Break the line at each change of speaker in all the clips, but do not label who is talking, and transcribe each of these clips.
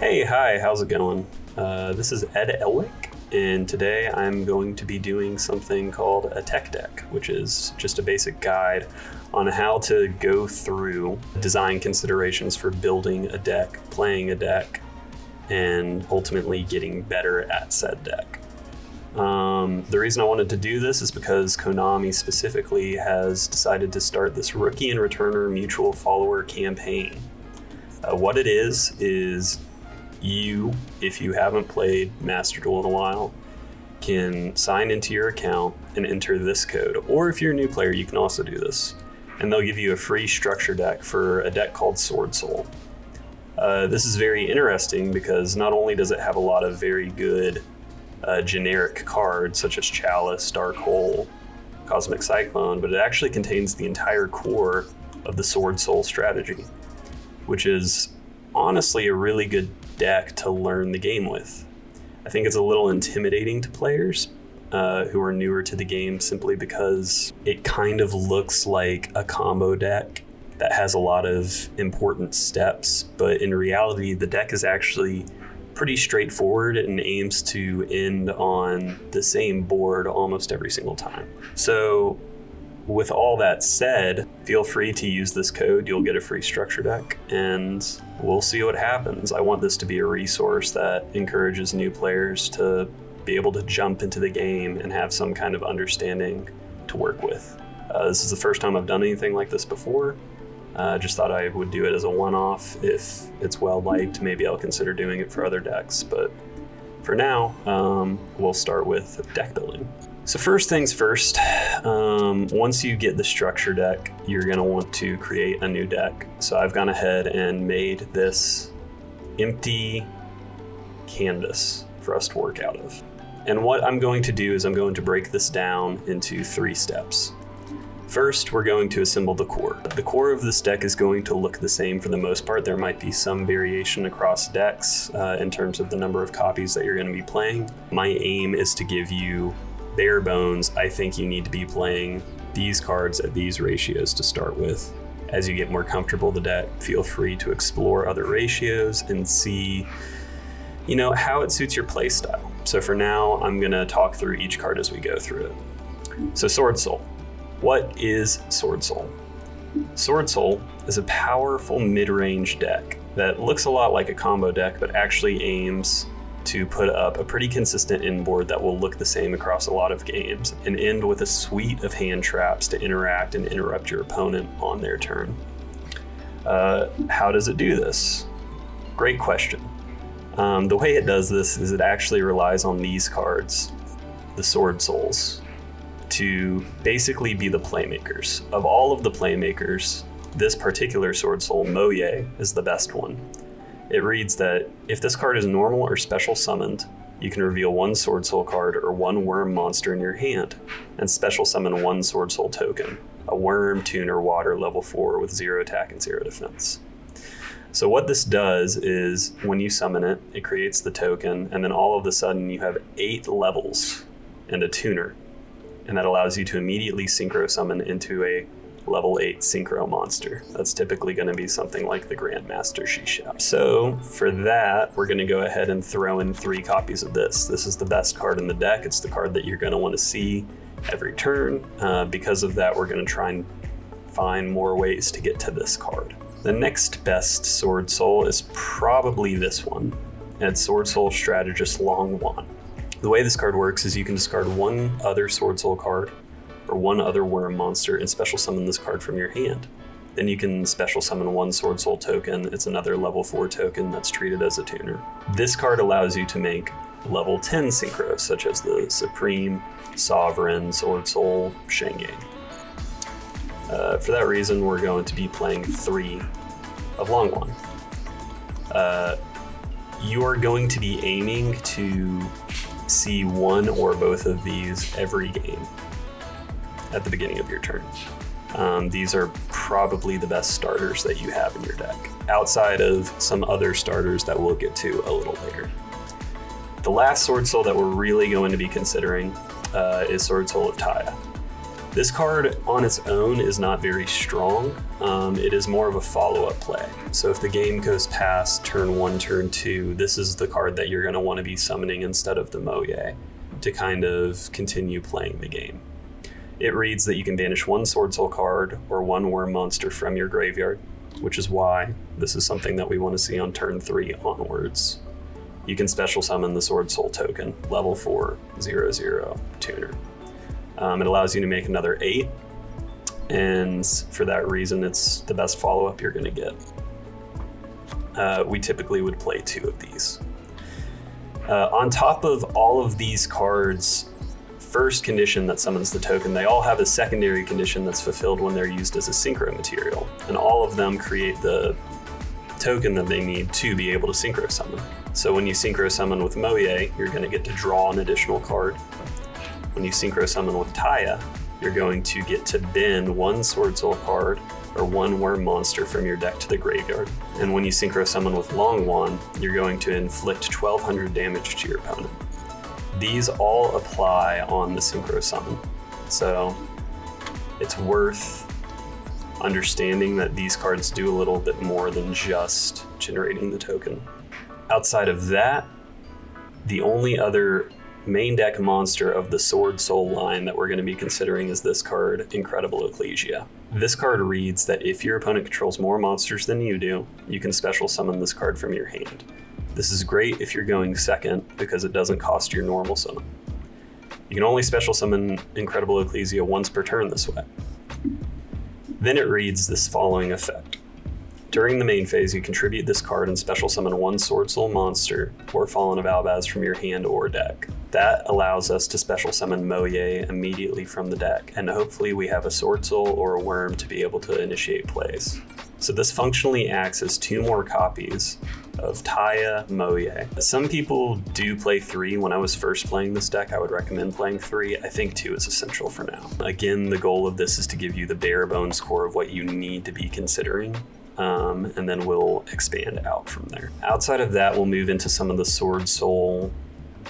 Hey, hi, how's it going? This is Ed Elwick, and today I'm going to be doing something called a tech deck, which is just a basic guide on how to go through design considerations for building a deck, playing a deck, and ultimately getting better at said deck. The reason I wanted to do this is because Konami specifically has decided to start this Rookie and Returner Mutual Follower campaign. What it is you, if you haven't played Master Duel in a while, can sign into your account and enter this code. Or if you're a new player, you can also do this. And they'll give you a free structure deck for a deck called Swordsoul. This is very interesting because not only does it have a lot of very good generic cards such as Chalice, Dark Hole, Cosmic Cyclone, but it actually contains the entire core of the Swordsoul strategy, which is honestly a really good deck to learn the game with. I think it's a little intimidating to players who are newer to the game simply because it kind of looks like a combo deck that has a lot of important steps, but in reality the deck is actually pretty straightforward and aims to end on the same board almost every single time. So with all that said, feel free to use this code. You'll get a free structure deck, and we'll see what happens. I want this to be a resource that encourages new players to be able to jump into the game and have some kind of understanding to work with. This is the first time I've done anything like this before. Just thought I would do it as a one-off. If it's well-liked, maybe I'll consider doing it for other decks, but for now, we'll start with deck building. So first things first, once you get the structure deck, you're gonna want to create a new deck. So I've gone ahead and made this empty canvas for us to work out of. And what I'm going to do is I'm going to break this down into 3 steps. First, we're going to assemble the core. The core of this deck is going to look the same for the most part. There might be some variation across decks in terms of the number of copies that you're gonna be playing. My aim is to give you bare bones. I think you need to be playing these cards at these ratios to start with. As you get more comfortable with the deck, feel free to explore other ratios and see, how it suits your play style. So for now, I'm gonna talk through each card as we go through it. So Swordsoul. What is Swordsoul? Swordsoul is a powerful mid-range deck that looks a lot like a combo deck, but actually aims to put up a pretty consistent end board that will look the same across a lot of games and end with a suite of hand traps to interact and interrupt your opponent on their turn. How does it do this? Great question. The way it does this is it actually relies on these cards, the Swordsouls, to basically be the playmakers. Of all of the playmakers, this particular Swordsoul, Moye, is the best one. It reads that if this card is normal or special summoned, you can reveal 1 Swordsoul card or 1 worm monster in your hand, and special summon 1 Swordsoul token, a worm, tuner, water, level 4 with 0 attack and 0 defense. So what this does is when you summon it, it creates the token, and then all of a sudden you have 8 levels and a tuner, and that allows you to immediately synchro summon into a level 8 synchro monster. That's typically going to be something like the Grandmaster Shisha. So for that, we're going to go ahead and throw in 3 copies of this. This is the best card in the deck. It's the card that you're going to want to see every turn. Because of that, we're going to try and find more ways to get to this card. The next best Swordsoul is probably this one. It's Swordsoul Strategist Long Wand. The way this card works is you can discard 1 other Swordsoul card or 1 other worm monster and special summon this card from your hand. Then you can special summon 1 Swordsoul token. It's another level 4 token that's treated as a tuner. This card allows you to make level 10 synchros, such as the Supreme, Sovereign, Swordsoul, Shengang. For that reason, we're going to be playing 3 of Long Wand. You are going to be aiming to see 1 or both of these every game at the beginning of your turn. These are probably the best starters that you have in your deck, outside of some other starters that we'll get to a little later. The last Swordsoul that we're really going to be considering is Swordsoul of Taya. This card on its own is not very strong. It is more of a follow-up play. So if the game goes past turn 1, turn 2, this is the card that you're going to want to be summoning instead of the Moye to kind of continue playing the game. It reads that you can banish one Swordsoul card or one worm monster from your graveyard, which is why this is something that we want to see on turn 3 onwards. You can special summon the Swordsoul token, level 4, 0/0 tuner. It allows you to make another 8, and for that reason, it's the best follow-up you're going to get. We typically would play 2 of these. On top of all of these cards' first condition that summons the token, they all have a secondary condition that's fulfilled when they're used as a synchro material, and all of them create the token that they need to be able to synchro summon. So when you synchro summon with Moye, you're going to get to draw an additional card. When you synchro summon with Taya, you're going to get to bin one Swordsoul card or one worm monster from your deck to the graveyard. And when you synchro summon with Longwan, you're going to inflict 1200 damage to your opponent. These all apply on the synchro summon. So it's worth understanding that these cards do a little bit more than just generating the token. Outside of that, the only other main deck monster of the Swordsoul line that we're going to be considering is this card, Incredible Ecclesia. This card reads that if your opponent controls more monsters than you do, you can special summon this card from your hand. This is great if you're going second because it doesn't cost your normal summon. You can only special summon Incredible Ecclesia once per turn this way. Then it reads this following effect. During the main phase, you contribute this card and special summon one Swordsoul monster or Fallen of Albaz from your hand or deck. That allows us to special summon Moye immediately from the deck, and hopefully we have a Swordsoul or a worm to be able to initiate plays. So this functionally acts as 2 more copies of Taya Moye. Some people do play 3. When I was first playing this deck, I would recommend playing 3. I think 2 is essential for now. Again, the goal of this is to give you the bare bones core of what you need to be considering. And then we'll expand out from there. Outside of that, we'll move into some of the Swordsoul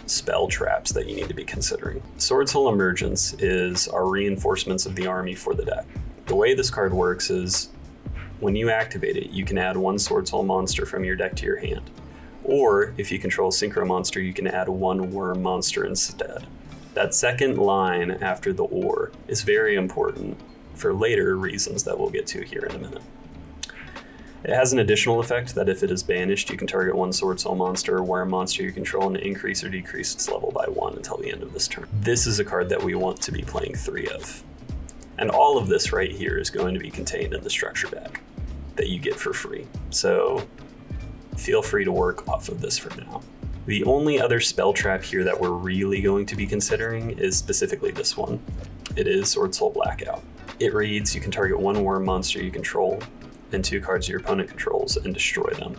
spell traps that you need to be considering. Swordsoul Emergence is our reinforcements of the army for the deck. The way this card works is when you activate it, you can add one Swordsoul monster from your deck to your hand. Or if you control a synchro monster, you can add one worm monster instead. That second line after the or is very important for later reasons that we'll get to here in a minute. It has an additional effect that if it is banished, you can target one Swordsoul monster or worm monster you control and increase or decrease its level by 1 until the end of this turn. This is a card that we want to be playing 3 of. And all of this right here is going to be contained in the structure deck that you get for free. So feel free to work off of this for now. The only other spell trap here that we're really going to be considering is specifically this one. It is Swordsoul Blackout. It reads, you can target one worm monster you control and 2 cards your opponent controls and destroy them.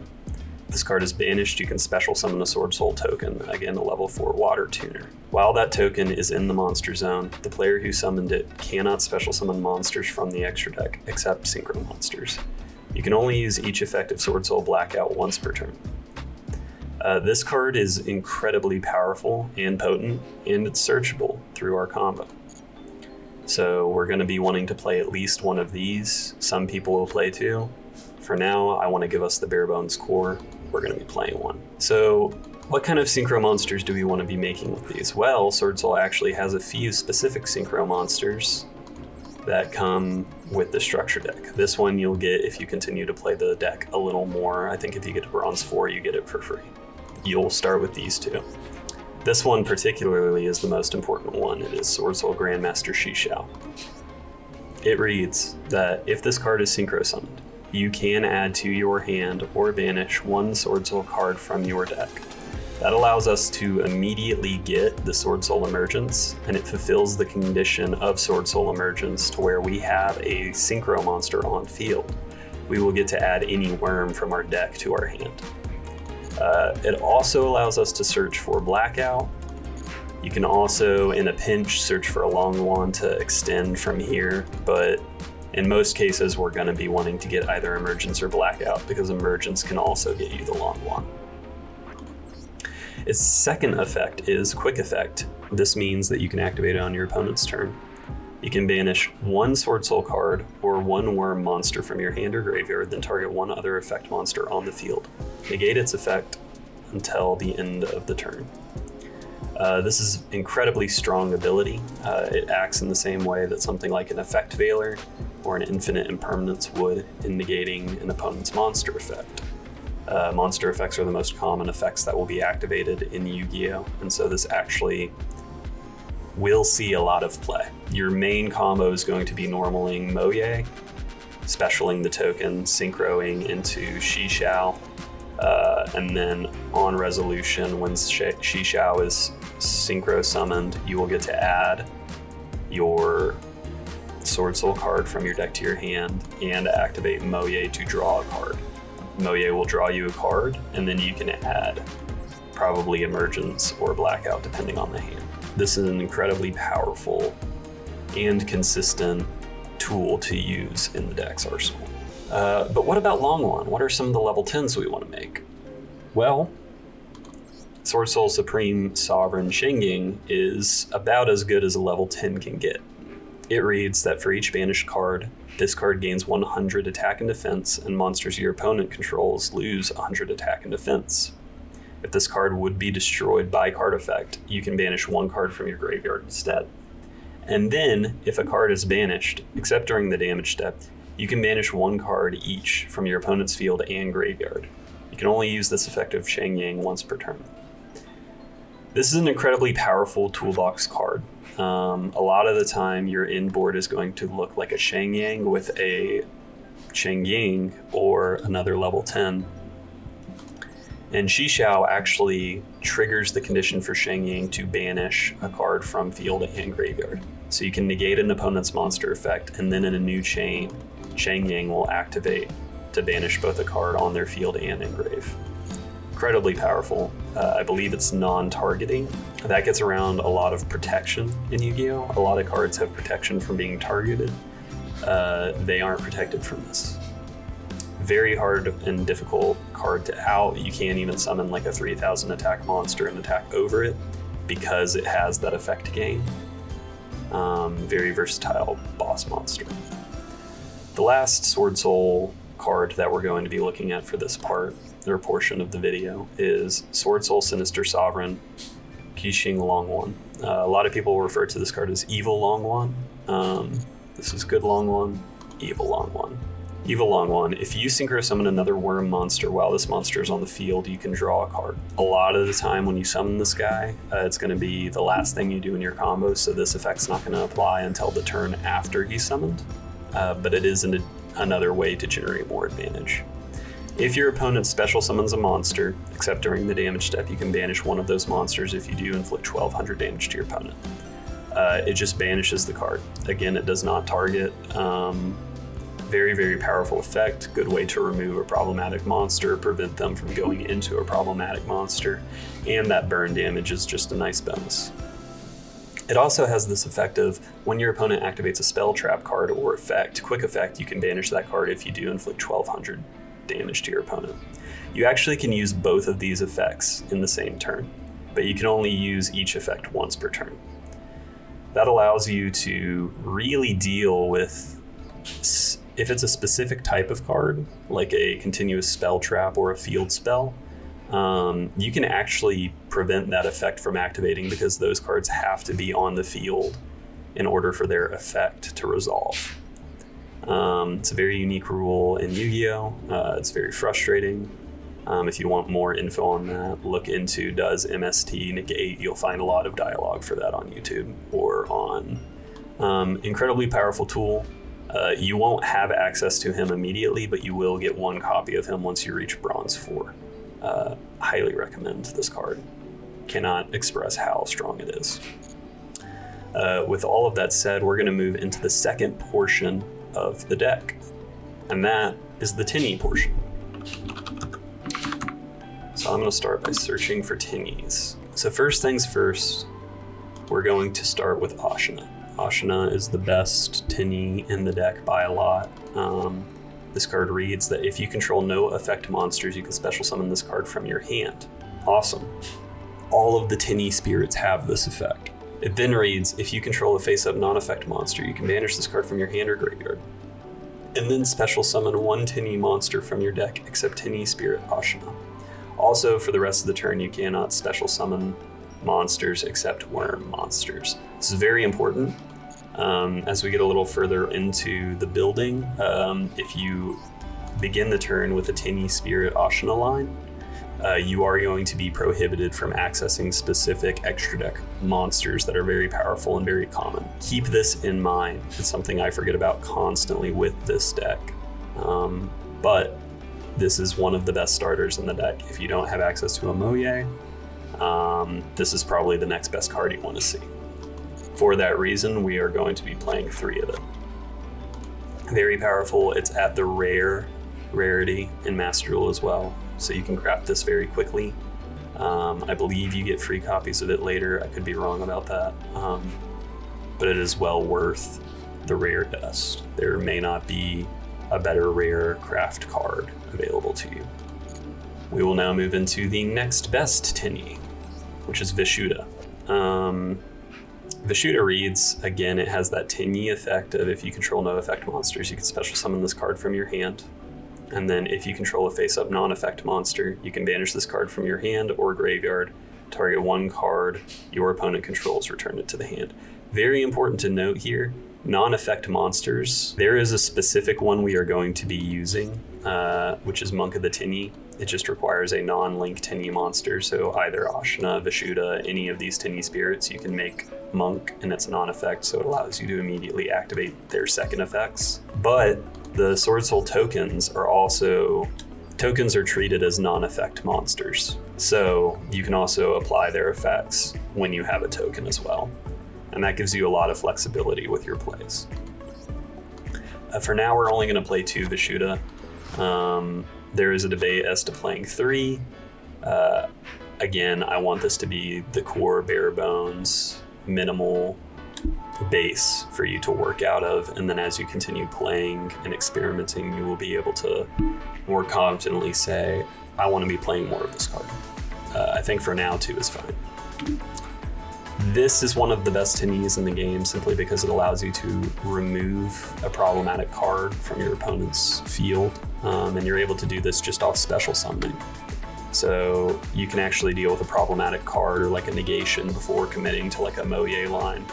If this card is banished, you can special summon a Swordsoul token, again a level 4 water tuner. While that token is in the monster zone, the player who summoned it cannot special summon monsters from the extra deck except synchro monsters. You can only use each effective Swordsoul Blackout once per turn. This card is incredibly powerful and potent, and it's searchable through our combo. So we're going to be wanting to play at least one of these. Some people will play 2. For now, I want to give us the bare bones core. We're going to be playing 1. So what kind of synchro monsters do we want to be making with these? Well, Swordsoul actually has a few specific synchro monsters that come with the structure deck. This one you'll get if you continue to play the deck a little more. I think if you get to bronze 4, you get it for free. You'll start with these 2. This one particularly is the most important one. It is Swordsoul Grandmaster Shishao. It reads that if this card is synchro summoned, you can add to your hand or banish one Swordsoul card from your deck. That allows us to immediately get the Swordsoul Emergence, and it fulfills the condition of Swordsoul Emergence to where we have a synchro monster on field. We will get to add any worm from our deck to our hand. It also allows us to search for Blackout. You can also, in a pinch, search for a Longwan to extend from here, but in most cases, we're going to be wanting to get either Emergence or Blackout because Emergence can also get you the Longwan. Its second effect is Quick Effect. This means that you can activate it on your opponent's turn. You can banish one Swordsoul card or one worm monster from your hand or graveyard, then target one other effect monster on the field. Negate its effect until the end of the turn. This is incredibly strong ability. It acts in the same way that something like an Effect Veiler or an Infinite Impermanence would in negating an opponent's monster effect. Monster effects are the most common effects that will be activated in Yu-Gi-Oh! And so this actually will see a lot of play. Your main combo is going to be normaling Moye, specialing the token, synchroing into Shishao, and then on resolution, when Shishao is synchro summoned, you will get to add your Swordsoul card from your deck to your hand and activate Moye to draw a card. Moye will draw you a card, and then you can add probably Emergence or Blackout depending on the hand. This is an incredibly powerful and consistent tool to use in the deck's arsenal. But what about Long One? What are some of the level 10s we want to make? Well, Swordsoul Supreme Sovereign Shengying is about as good as a level 10 can get. It reads that for each banished card, this card gains 100 attack and defense, and monsters your opponent controls lose 100 attack and defense. If this card would be destroyed by card effect, you can banish one card from your graveyard instead. And then, if a card is banished, except during the damage step, you can banish one card each from your opponent's field and graveyard. You can only use this effect of Shengying once per turn. This is an incredibly powerful toolbox card. A lot of the time, your in-board is going to look like a Shengyang with a Shengying or another level 10. And Shishao actually triggers the condition for Shengying to banish a card from field and graveyard. So you can negate an opponent's monster effect, and then in a new chain, Shengying will activate to banish both a card on their field and engrave. Incredibly powerful. I believe it's non-targeting. That gets around a lot of protection in Yu-Gi-Oh! A lot of cards have protection from being targeted. They aren't protected from this. Very hard and difficult card to out. You can't even summon like a 3000 attack monster and attack over it because it has that effect gain. Very versatile boss monster. The last Swordsoul card that we're going to be looking at for this part, or portion of the video, is Swordsoul Sinister Sovereign Qixing Long One. A lot of people refer to this card as Evil Long One. This is Good Long One, Evil Long One. Evil Long One, if you synchro summon another worm monster while this monster is on the field, you can draw a card. A lot of the time when you summon this guy, it's going to be the last thing you do in your combo, so this effect's not going to apply until the turn after he's summoned, but it is another way to generate more advantage. If your opponent special summons a monster, except during the damage step, you can banish one of those monsters. If you do, inflict 1200 damage to your opponent. It just banishes the card. Again, it does not target. Very, very powerful effect. Good way to remove a problematic monster, prevent them from going into a problematic monster, and that burn damage is just a nice bonus. It also has this effect of when your opponent activates a spell trap card or effect, quick effect, you can banish that card. If you do, inflict 1200 damage to your opponent. You actually can use both of these effects in the same turn, but you can only use each effect once per turn. That allows you to really deal with, if it's a specific type of card, like a continuous spell trap or a field spell, you can actually prevent that effect from activating because those cards have to be on the field in order for their effect to resolve. It's a very unique rule in Yu-Gi-Oh! It's very frustrating. If you want more info on that, look into does MST negate. You'll find a lot of dialogue for that on YouTube or on incredibly powerful tool. You won't have access to him immediately, but you will get one copy of him once you reach Bronze 4. Highly recommend this card. Cannot express how strong it is. With all of that said, we're going to move into the second portion of the deck, and that is the Tenyi portion. So I'm going to start by searching for Tenyis. So first things first, we're going to start with Ashina. Ashina is the best Tenyi in the deck by a lot. This card reads that if you control no effect monsters, you can special summon this card from your hand. Awesome. All of the Tenyi spirits have this effect. It then reads, if you control a face-up non-effect monster, you can banish this card from your hand or graveyard. And then special summon one Tenyi monster from your deck, except Tenyi Spirit Ashina. Also, for the rest of the turn, you cannot special summon monsters except worm monsters. This is very important. As we get a little further into the building, if you begin the turn with a Tenyi Spirit Ashina line, you are going to be prohibited from accessing specific extra deck monsters that are very powerful and very common. Keep this in mind. It's something I forget about constantly with this deck. But this is one of the best starters in the deck. If you don't have access to a Moye, this is probably the next best card you want to see. For that reason, we are going to be playing 3 of it. Very powerful. It's at the rarity in Master Duel as well, so you can craft this very quickly. I believe you get free copies of it later. I could be wrong about that, but it is well worth the rare dust. There may not be a better rare craft card available to you. We will now move into the next best Tenyi, which is Vishuddha. Vishuddha reads, again, it has that Tenyi effect of if you control no effect monsters, you can special summon this card from your hand. And then if you control a face-up non-effect monster, you can banish this card from your hand or graveyard, target one card your opponent controls, return it to the hand. Very important to note here, non-effect monsters, there is a specific one we are going to be using, which is Monk of the Tenyi. It just requires a non-link Tenyi monster, so either Ashina, Vishuddha, any of these Tenyi spirits, you can make Monk, and it's a non-effect, so it allows you to immediately activate their second effects. But the Swordsoul tokens are treated as non-effect monsters, so you can also apply their effects when you have a token as well, and that gives you a lot of flexibility with your plays. For now, we're only going to play 2 Vishuddha. There is a debate as to playing 3. Again, I want this to be the core, bare bones, minimal base for you to work out of, and then as you continue playing and experimenting, you will be able to more confidently say, I want to be playing more of this card. I think for now 2 is fine. This is one of the best Tenyis in the game simply because it allows you to remove a problematic card from your opponent's field, and you're able to do this just off special summoning. So you can actually deal with a problematic card or like a negation before committing to like a Moye line,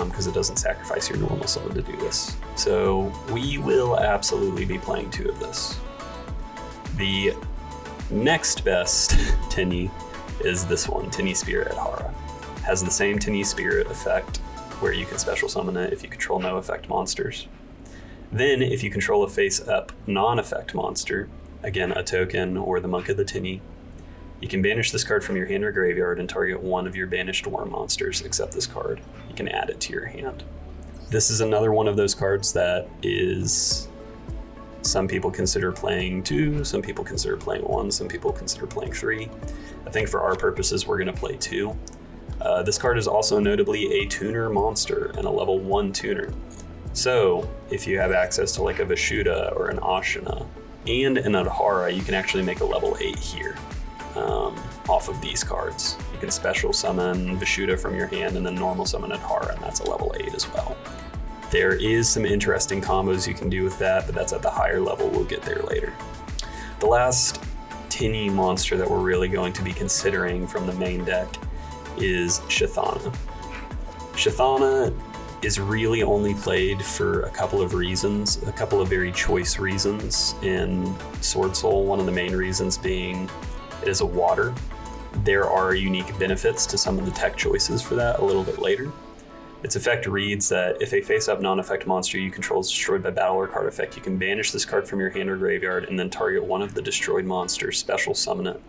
because it doesn't sacrifice your normal summon to do this. So we will absolutely be playing 2 of this. The next best Tenyi is this one, Tenyi Spirit Hara. Has the same Tenyi Spirit effect, where you can special summon it if you control no effect monsters. Then, if you control a face-up non-effect monster, again a token or the Monk of the Tenyi, you can banish this card from your hand or graveyard and target one of your banished worm monsters, except this card. You can add it to your hand. This is another one of those cards that is, some people consider playing 2, some people consider playing 1, some people consider playing 3. I think for our purposes, we're going to play 2. This card is also notably a tuner monster and a level 1 tuner. So if you have access to like a Vishuddha or an Ashina and an Adhara, you can actually make a level 8 here off of these cards. You can special summon Vishuddha from your hand and then normal summon Adhara, and that's a level 8 as well. There is some interesting combos you can do with that, but that's at the higher level. We'll get there later. The last Tenyi monster that we're really going to be considering from the main deck is Shithana. Shithana is really only played for a couple of reasons, a couple of very choice reasons in Swordsoul. One of the main reasons being it is a water. There are unique benefits to some of the tech choices for that a little bit later. Its effect reads that if a face-up non-effect monster you control is destroyed by battle or card effect, you can banish this card from your hand or graveyard and then target one of the destroyed monsters, special summon it.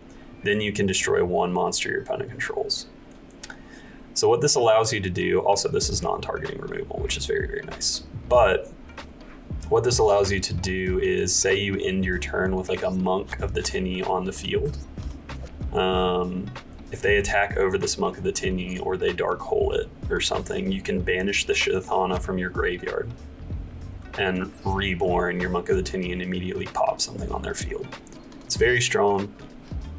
Then you can destroy one monster your opponent controls. So what this allows you to do, also this is non-targeting removal, which is very, very nice. But what this allows you to do is, say you end your turn with like a Monk of the Tenyi on the field. If they attack over this Monk of the Tenyi or they dark hole it or something, you can banish the Shithana from your graveyard and reborn your Monk of the Tenyi and immediately pop something on their field. It's very strong.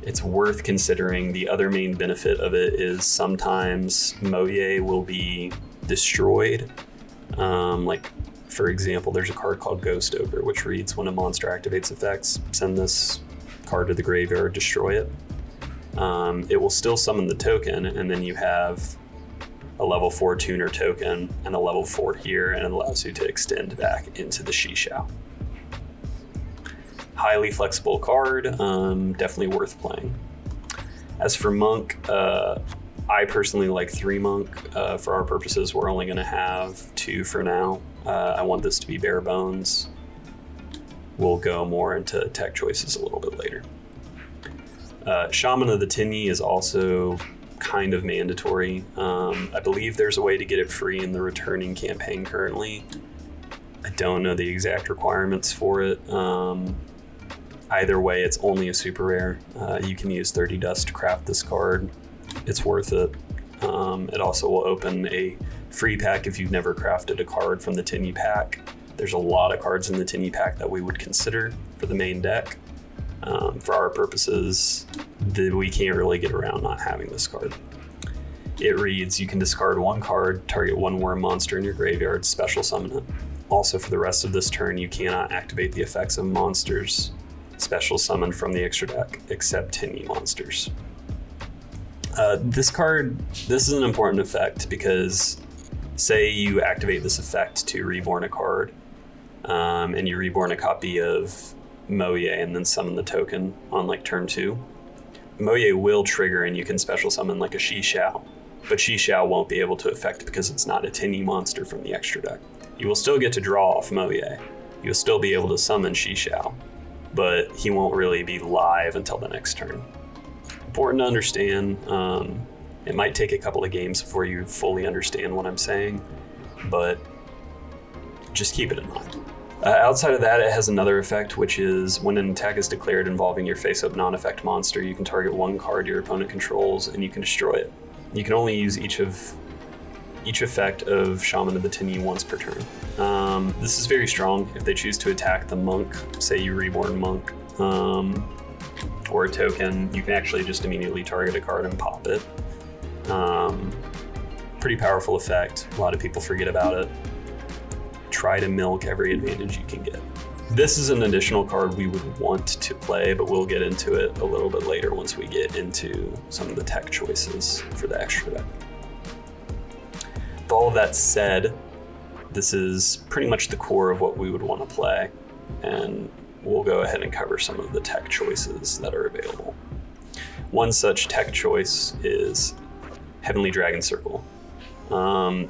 It's worth considering. The other main benefit of it is sometimes Moye will be destroyed. Like, for example, there's a card called Ghost Ogre, which reads, when a monster activates effects, send this card to the graveyard, destroy it. It will still summon the token, and then you have a level 4 tuner token and a level 4 here, and it allows you to extend back into the Shishao. Highly flexible card, definitely worth playing. As for Monk, I personally like 3 Monk. For our purposes, we're only going to have 2 for now. I want this to be bare bones. We'll go more into tech choices a little bit later. Shaman of the Tenyi is also kind of mandatory. I believe there's a way to get it free in the returning campaign currently. I don't know the exact requirements for it. Either way, it's only a super rare. You can use 30 dust to craft this card. It's worth it. It also will open a free pack if you've never crafted a card from the Tenyi pack. There's a lot of cards in the Tenyi pack that we would consider for the main deck. For our purposes, we can't really get around not having this card. It reads, you can discard 1 card, target 1 worm monster in your graveyard, special summon it. Also, for the rest of this turn, you cannot activate the effects of monsters special summoned from the extra deck, except Tenyi monsters. This is an important effect because say you activate this effect to reborn a card, and you reborn a copy of Moye and then summon the token on like turn 2. Moye will trigger and you can special summon like a Shishao, but Shishao won't be able to affect because it's not a Tenyi monster from the extra deck. You will still get to draw off Moye. You'll still be able to summon Shishao, but he won't really be live until the next turn. Important to understand. It might take a couple of games before you fully understand what I'm saying, but just keep it in mind. Outside of that, it has another effect, which is when an attack is declared involving your face-up non-effect monster, you can target 1 card your opponent controls and you can destroy it. You can only use each effect of Shaman of the Tenyi once per turn. This is very strong. If they choose to attack the Monk, say you reborn Monk, or a token, you can actually just immediately target a card and pop it. Pretty powerful effect. A lot of people forget about it. Try to milk every advantage you can get. This is an additional card we would want to play, but we'll get into it a little bit later once we get into some of the tech choices for the extra deck. With all of that said, this is pretty much the core of what we would want to play, and we'll go ahead and cover some of the tech choices that are available. One such tech choice is Heavenly Dragon Circle.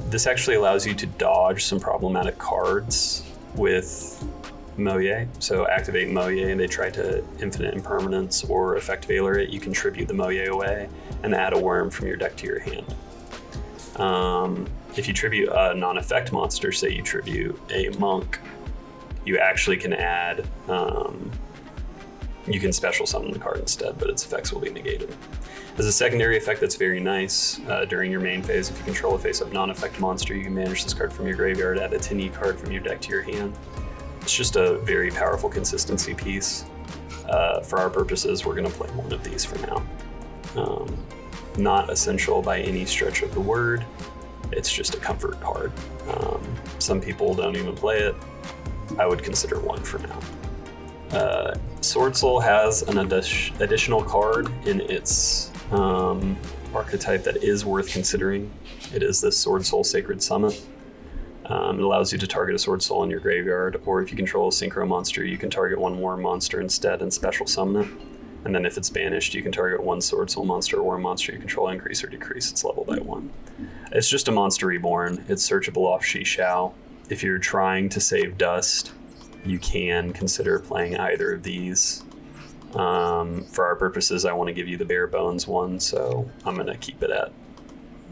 This actually allows you to dodge some problematic cards with Moye. So activate Moye and they try to infinite impermanence or effect Veiler it, you can tribute the Moye away and add a worm from your deck to your hand. If you tribute a non-effect monster, say you tribute a Monk, you actually can add, you can special summon the card instead, but its effects will be negated. As a secondary effect that's very nice, during your main phase, if you control a face-up non-effect monster, you can banish this card from your graveyard, add a Tenyi card from your deck to your hand. It's just a very powerful consistency piece. For our purposes, we're going to play 1 of these for now. Not essential by any stretch of the word. It's just a comfort card. Some people don't even play it. I would consider 1 for now. Swordsoul has an additional card in its archetype that is worth considering. It is the Swordsoul Sacred Summit. It allows you to target a Swordsoul in your graveyard, or if you control a Synchro monster, you can target 1 Worm monster instead and special summon it. And then if it's banished, you can target 1 Swordsoul monster or Worm monster you control, increase or decrease its level by 1. It's just a monster reborn. It's searchable off Shishao. If you're trying to save dust, you can consider playing either of these. For our purposes, I want to give you the bare bones one, so I'm going to keep it at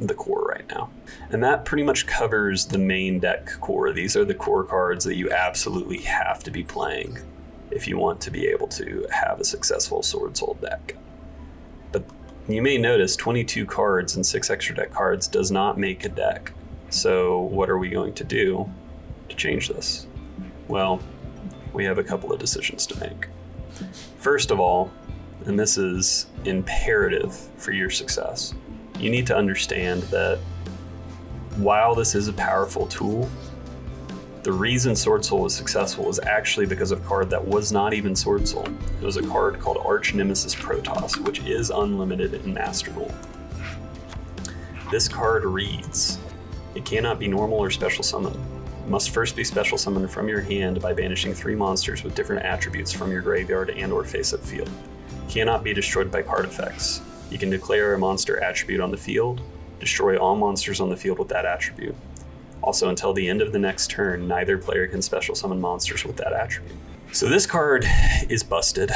the core right now. And that pretty much covers the main deck core. These are the core cards that you absolutely have to be playing if you want to be able to have a successful Swordsoul deck. But you may notice 22 cards and 6 extra deck cards does not make a deck. So what are we going to do to change this? Well, we have a couple of decisions to make. First of all, and this is imperative for your success. You need to understand that while this is a powerful tool, the reason Swordsoul was successful was actually because of a card that was not even Swordsoul. It was a card called Arch Nemesis PROTOS, which is unlimited in Master Duel. This card reads, it cannot be normal or special summoned. It must first be special summoned from your hand by banishing 3 monsters with different attributes from your graveyard and or face-up field. It cannot be destroyed by card effects. You can declare a monster attribute on the field, destroy all monsters on the field with that attribute. Also, until the end of the next turn, neither player can special summon monsters with that attribute. So this card is busted.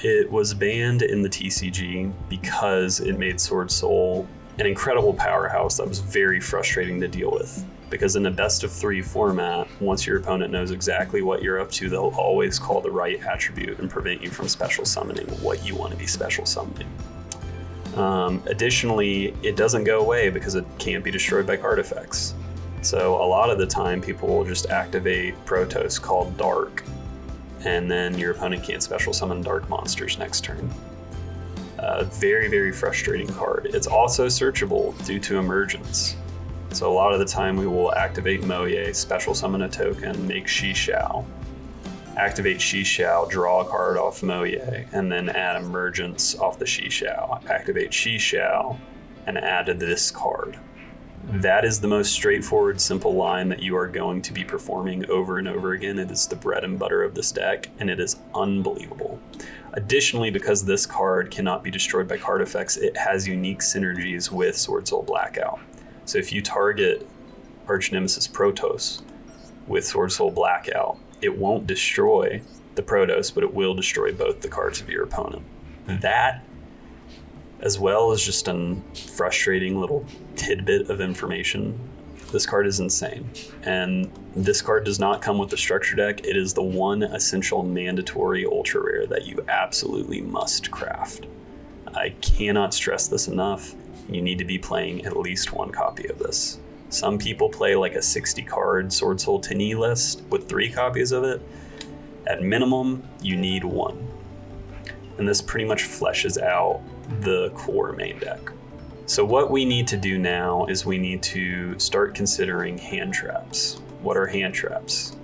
It was banned in the TCG because it made Swordsoul an incredible powerhouse that was very frustrating to deal with. Because in a best of 3 format, once your opponent knows exactly what you're up to, they'll always call the right attribute and prevent you from special summoning what you want to be special summoning. Additionally, it doesn't go away because it can't be destroyed by card effects. So a lot of the time people will just activate PROTOS called Dark, and then your opponent can't special summon dark monsters next turn. Very, very frustrating card. It's also searchable due to emergence. So a lot of the time we will activate Moye, special summon a token, make Shishao, activate Shishao, draw a card off Moye, and then add emergence off the Shishao. Activate Shishao and add this card. That is the most straightforward, simple line that you are going to be performing over and over again. It is the bread and butter of this deck, and it is unbelievable. Additionally, because this card cannot be destroyed by card effects, it has unique synergies with Swordsoul Blackout. So if you target Arch Nemesis PROTOS with Swordsoul Blackout, it won't destroy the PROTOS, but it will destroy both the cards of your opponent. That, as well as just a frustrating little tidbit of information, this card is insane. And this card does not come with the structure deck. It is the one essential mandatory ultra rare that you absolutely must craft. I cannot stress this enough. You need to be playing at least 1 copy of this. Some people play like a 60 card Swordsoul Tenyi list with 3 copies of it. At minimum, you need 1. And this pretty much fleshes out the core main deck. So what we need to do now is we need to start considering hand traps. What are hand traps?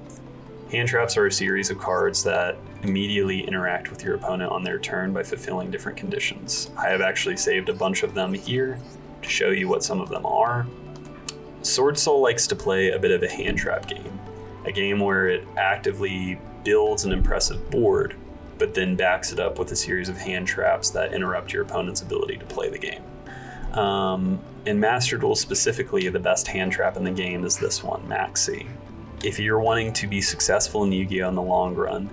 Hand traps are a series of cards that immediately interact with your opponent on their turn by fulfilling different conditions. I have actually saved a bunch of them here to show you what some of them are. Swordsoul likes to play a bit of a hand trap game, a game where it actively builds an impressive board, but then backs it up with a series of hand traps that interrupt your opponent's ability to play the game. In Master Duel specifically, the best hand trap in the game is this one, Maxi. If you're wanting to be successful in Yu-Gi-Oh in the long run,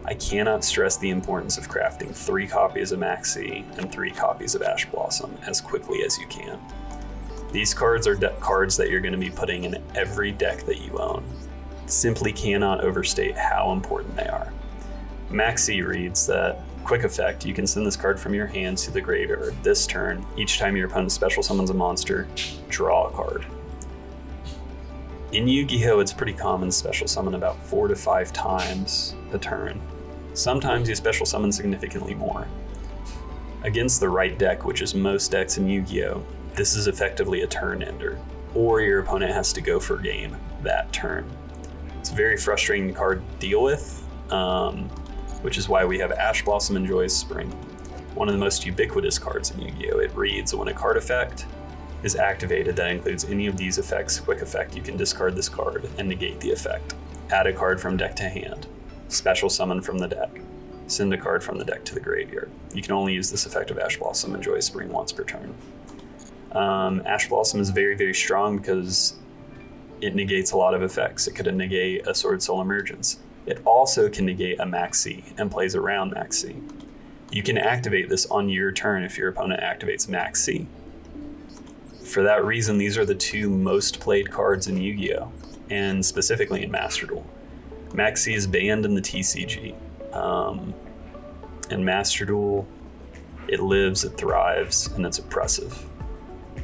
I cannot stress the importance of crafting 3 copies of Maxi and 3 copies of Ash Blossom as quickly as you can. These cards are cards that you're going to be putting in every deck that you own. Simply cannot overstate how important they are. Maxi reads that, quick effect, you can send this card from your hands to the graveyard this turn. Each time your opponent special summons a monster, draw a card. In Yu-Gi-Oh, it's pretty common to special summon about 4 to 5 times a turn. Sometimes you special summon significantly more. Against the right deck, which is most decks in Yu-Gi-Oh, this is effectively a turn ender, or your opponent has to go for game that turn. It's a very frustrating card to deal with, which is why we have Ash Blossom and Joyous Spring, one of the most ubiquitous cards in Yu-Gi-Oh! It reads, when a card effect is activated that includes any of these effects, quick effect, you can discard this card and negate the effect. Add a card from deck to hand. Special summon from the deck. Send a card from the deck to the graveyard. You can only use this effect of Ash Blossom and Joyous Spring once per turn. Ash Blossom is very, very strong because it negates a lot of effects. It could negate a Swordsoul Emergence. It also can negate a Maxi and plays around Maxi. You can activate this on your turn if your opponent activates Maxi. For that reason, these are the 2 most played cards in Yu-Gi-Oh! And specifically in Master Duel. Maxi is banned in the TCG. In Master Duel, it lives, it thrives, and it's oppressive.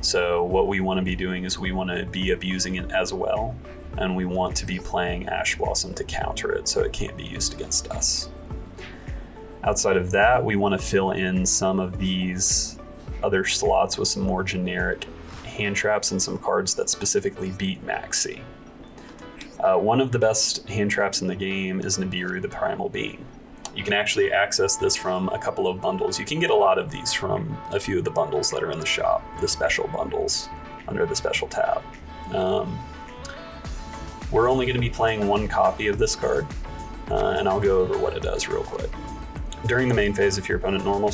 So what we want to be doing is we want to be abusing it as well, and we want to be playing Ash Blossom to counter it so it can't be used against us. Outside of that, we want to fill in some of these other slots with some more generic hand traps and some cards that specifically beat Maxi. One of the best hand traps in the game is Nibiru the Primal Being. You can actually access this from a couple of bundles. You can get a lot of these from a few of the bundles that are in the shop, the special bundles under the special tab. We're only going to be playing one copy of this card, and I'll go over what it does real quick. During the main phase, if your opponent normal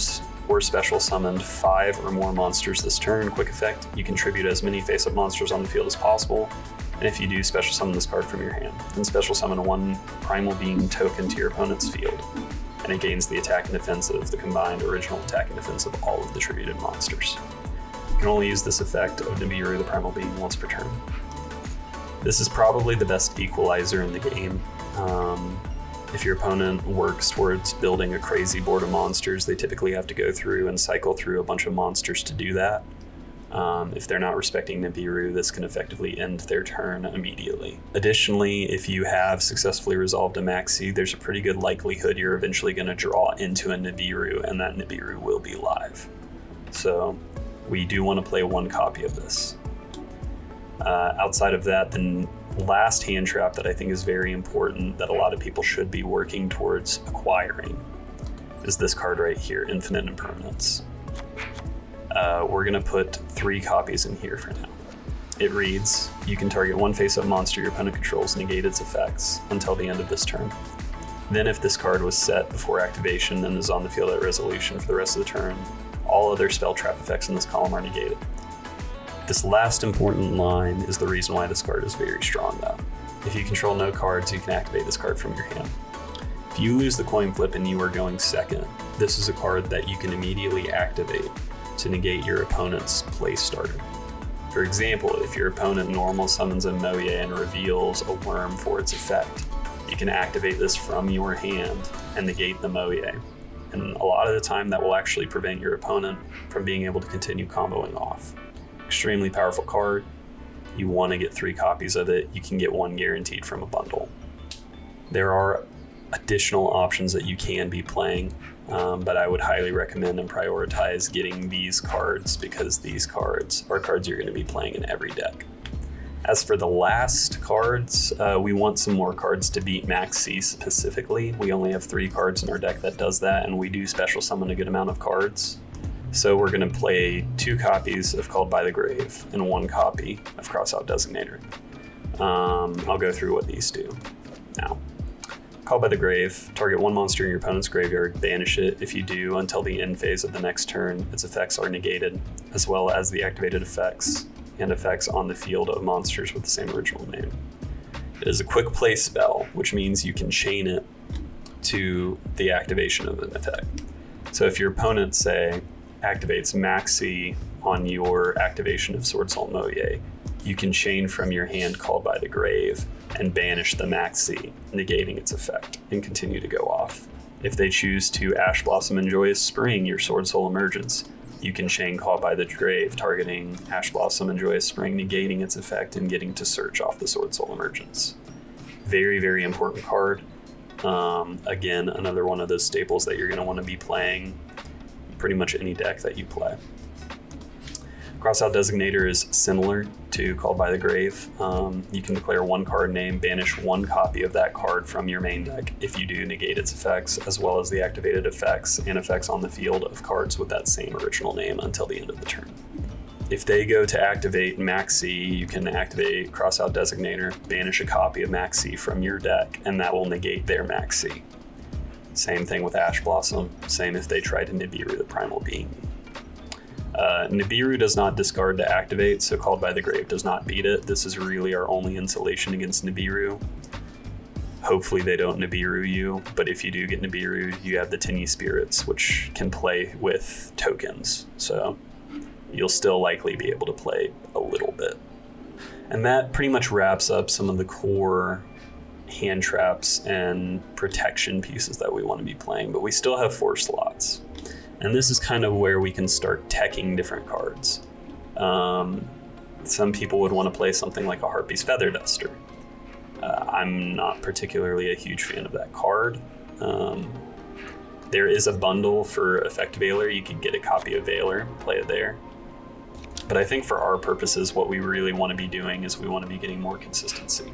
or special summoned 5 or more monsters this turn, quick effect, you contribute as many face-up monsters on the field as possible. And if you do, special summon this card from your hand. Then special summon 1 Primal Being token to your opponent's field. And it gains the attack and defense of the combined original attack and defense of all of the tributed monsters. You can only use this effect of Nibiru the Primal Being once per turn. This is probably the best equalizer in the game. If your opponent works towards building a crazy board of monsters, they typically have to go through and cycle through a bunch of monsters to do that. If they're not respecting Nibiru, this can effectively end their turn immediately. Additionally, if you have successfully resolved a Maxi, there's a pretty good likelihood you're eventually going to draw into a Nibiru, and that Nibiru will be live. So we do want to play one copy of this. Outside of that, the last hand trap that I think is very important that a lot of people should be working towards acquiring is this card right here, Infinite Impermanence. We're going to put 3 copies in here for now. It reads, you can target 1 face-up monster your opponent controls, negate its effects until the end of this turn. Then if this card was set before activation and is on the field at resolution for the rest of the turn, all other spell trap effects in this column are negated. This last important line is the reason why this card is very strong though. If you control no cards, you can activate this card from your hand. If you lose the coin flip and you are going second, this is a card that you can immediately activate to negate your opponent's play starter. For example, if your opponent normal summons a Moye and reveals a worm for its effect, you can activate this from your hand and negate the Moye. And a lot of the time that will actually prevent your opponent from being able to continue comboing off. Extremely powerful card. You want to get 3 copies of it. You can get 1 guaranteed from a bundle. There are additional options that you can be playing, but I would highly recommend and prioritize getting these cards because these cards are cards you're going to be playing in every deck. As for the last cards, we want some more cards to beat Maxi specifically. We only have 3 cards in our deck that does that, and we do special summon a good amount of cards. So we're going to play 2 copies of Called by the Grave and 1 copy of Crossout Designator. I'll go through what these do now. Called by the Grave, target 1 monster in your opponent's graveyard, banish it. If you do, until the end phase of the next turn, its effects are negated, as well as the activated effects and effects on the field of monsters with the same original name. It is a quick play spell, which means you can chain it to the activation of an effect. So if your opponent, say, activates Maxi on your activation of Swordsoul Moye, you can chain from your hand Called by the Grave and banish the Maxi, negating its effect, and continue to go off. If they choose to Ash Blossom and Joyous Spring your Swordsoul Emergence, you can chain Called by the Grave, targeting Ash Blossom and Joyous Spring, negating its effect and getting to search off the Swordsoul Emergence. Very, very important card. Again, another one of those staples that you're going to want to be playing pretty much any deck that you play. Crossout Designator is similar to Called by the Grave. You can declare 1 card name, banish 1 copy of that card from your main deck. If you do, negate its effects, as well as the activated effects and effects on the field of cards with that same original name until the end of the turn. If they go to activate Maxi, you can activate Crossout Designator, banish a copy of Maxi from your deck, and that will negate their Maxi. Same thing with Ash Blossom, same if they try to Nibiru the Primal Being. Nibiru does not discard to activate, so Called by the Grave does not beat it. This is really our only insulation against Nibiru. Hopefully they don't Nibiru you, but if you do get Nibiru, you have the Tenyi Spirits, which can play with tokens, so you'll still likely be able to play a little bit. And that pretty much wraps up some of the core hand traps and protection pieces that we want to be playing, but we still have 4 slots. And this is kind of where we can start teching different cards. Some people would want to play something like a Harpy's Feather Duster. I'm not particularly a huge fan of that card. There is a bundle for Effect Veiler. You could get a copy of Veiler, play it there. But I think for our purposes, what we really want to be doing is we want to be getting more consistency.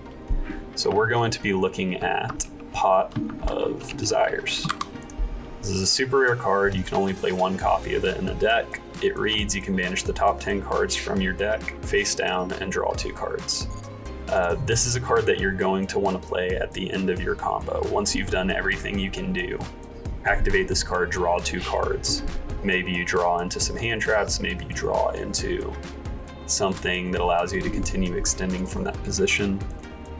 So we're going to be looking at Pot of Desires. This is a super rare card. You can only play one copy of it in the deck. It reads, you can banish the top 10 cards from your deck, face down, and draw 2 cards. This is a card that you're going to want to play at the end of your combo. Once you've done everything you can do, activate this card, draw 2 cards. Maybe you draw into some hand traps, maybe you draw into something that allows you to continue extending from that position.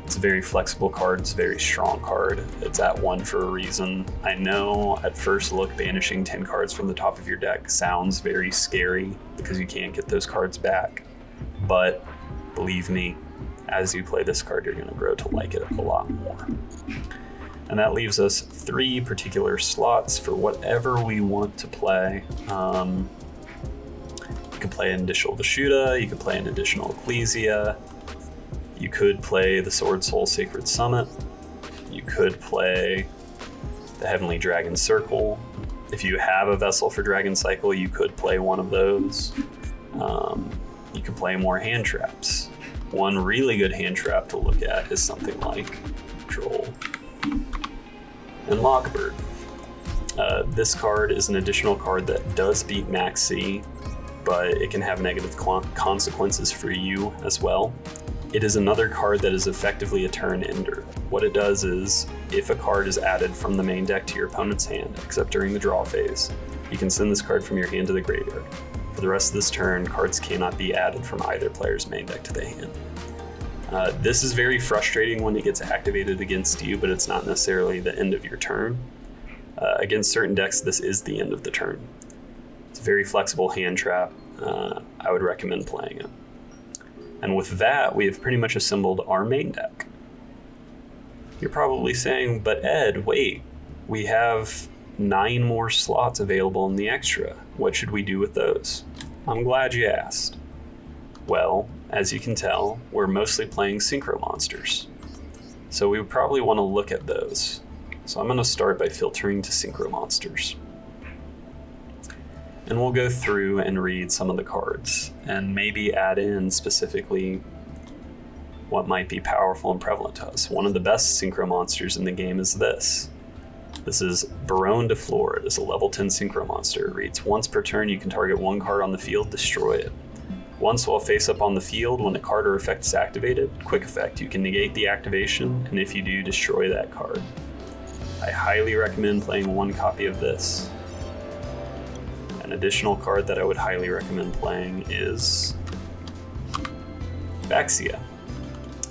It's a very flexible card, it's a very strong card. It's at 1 for a reason. I know at first look banishing 10 cards from the top of your deck sounds very scary because you can't get those cards back. But believe me, as you play this card, you're going to grow to like it a lot more. And that leaves us 3 particular slots for whatever we want to play. You could play an additional Vishuddha, you could play an additional Ecclesia, you could play the Swordsoul Sacred Summit, you could play the Heavenly Dragon Circle. If you have a Vessel for Dragon Cycle, you could play one of those. You could play more hand traps. One really good hand trap to look at is something like Troll and Lockbird. This card is an additional card that does beat Max C, but it can have negative consequences for you as well. It is another card that is effectively a turn ender. What it does is, if a card is added from the main deck to your opponent's hand, except during the draw phase, you can send this card from your hand to the graveyard. For the rest of this turn, cards cannot be added from either player's main deck to the hand. This is very frustrating when it gets activated against you, but it's not necessarily the end of your turn. Against certain decks, this is the end of the turn. It's a very flexible hand trap. I would recommend playing it. And with that, we have pretty much assembled our main deck. You're probably saying, but Ed, wait, we have 9 more slots available in the extra. What should we do with those? I'm glad you asked. Well, as you can tell, we're mostly playing synchro monsters. So we would probably want to look at those. So I'm going to start by filtering to synchro monsters. And we'll go through and read some of the cards and maybe add in specifically what might be powerful and prevalent to us. One of the best synchro monsters in the game is this. This is Baronne de Fleur. It is a level 10 synchro monster. It reads, once per turn you can target 1 card on the field, destroy it. Once while face up on the field, when a card or effect is activated, quick effect, you can negate the activation, and if you do, destroy that card. I highly recommend playing 1 copy of this. An additional card that I would highly recommend playing is Baxia.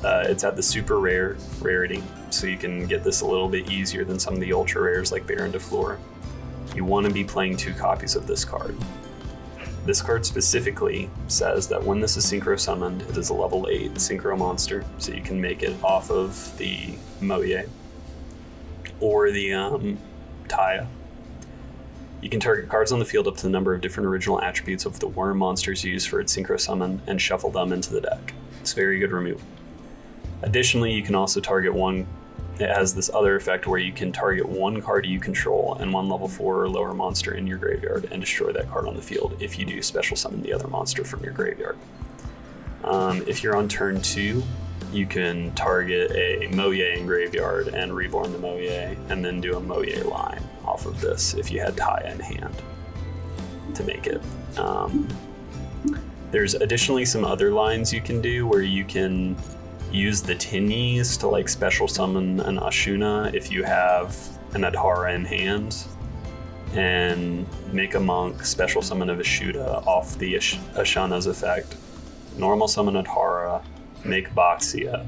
It's at the super rare rarity, so you can get this a little bit easier than some of the ultra rares like Baron de Fleur. You want to be playing 2 copies of this card. This card specifically says that when this is synchro summoned, it is a level 8 synchro monster, so you can make it off of the Moye or the Taya. You can target cards on the field up to the number of different original attributes of the worm monsters used for its synchro summon and shuffle them into the deck. It's very good removal. Additionally, you can also target one. It has this other effect where you can target 1 card you control and 1 level 4 or lower monster in your graveyard and destroy that card on the field if you do special summon the other monster from your graveyard. If you're on turn 2, you can target a Moye in graveyard and reborn the Moye and then do a Moye line off of this if you had Taya in hand to make it. There's additionally some other lines you can do where you can use the Tenyis to like special summon an Ashuna if you have an Adhara in hand, and make a monk special summon a Vishuddha off the Ashuna's effect. Normal summon Adhara, make Baxia,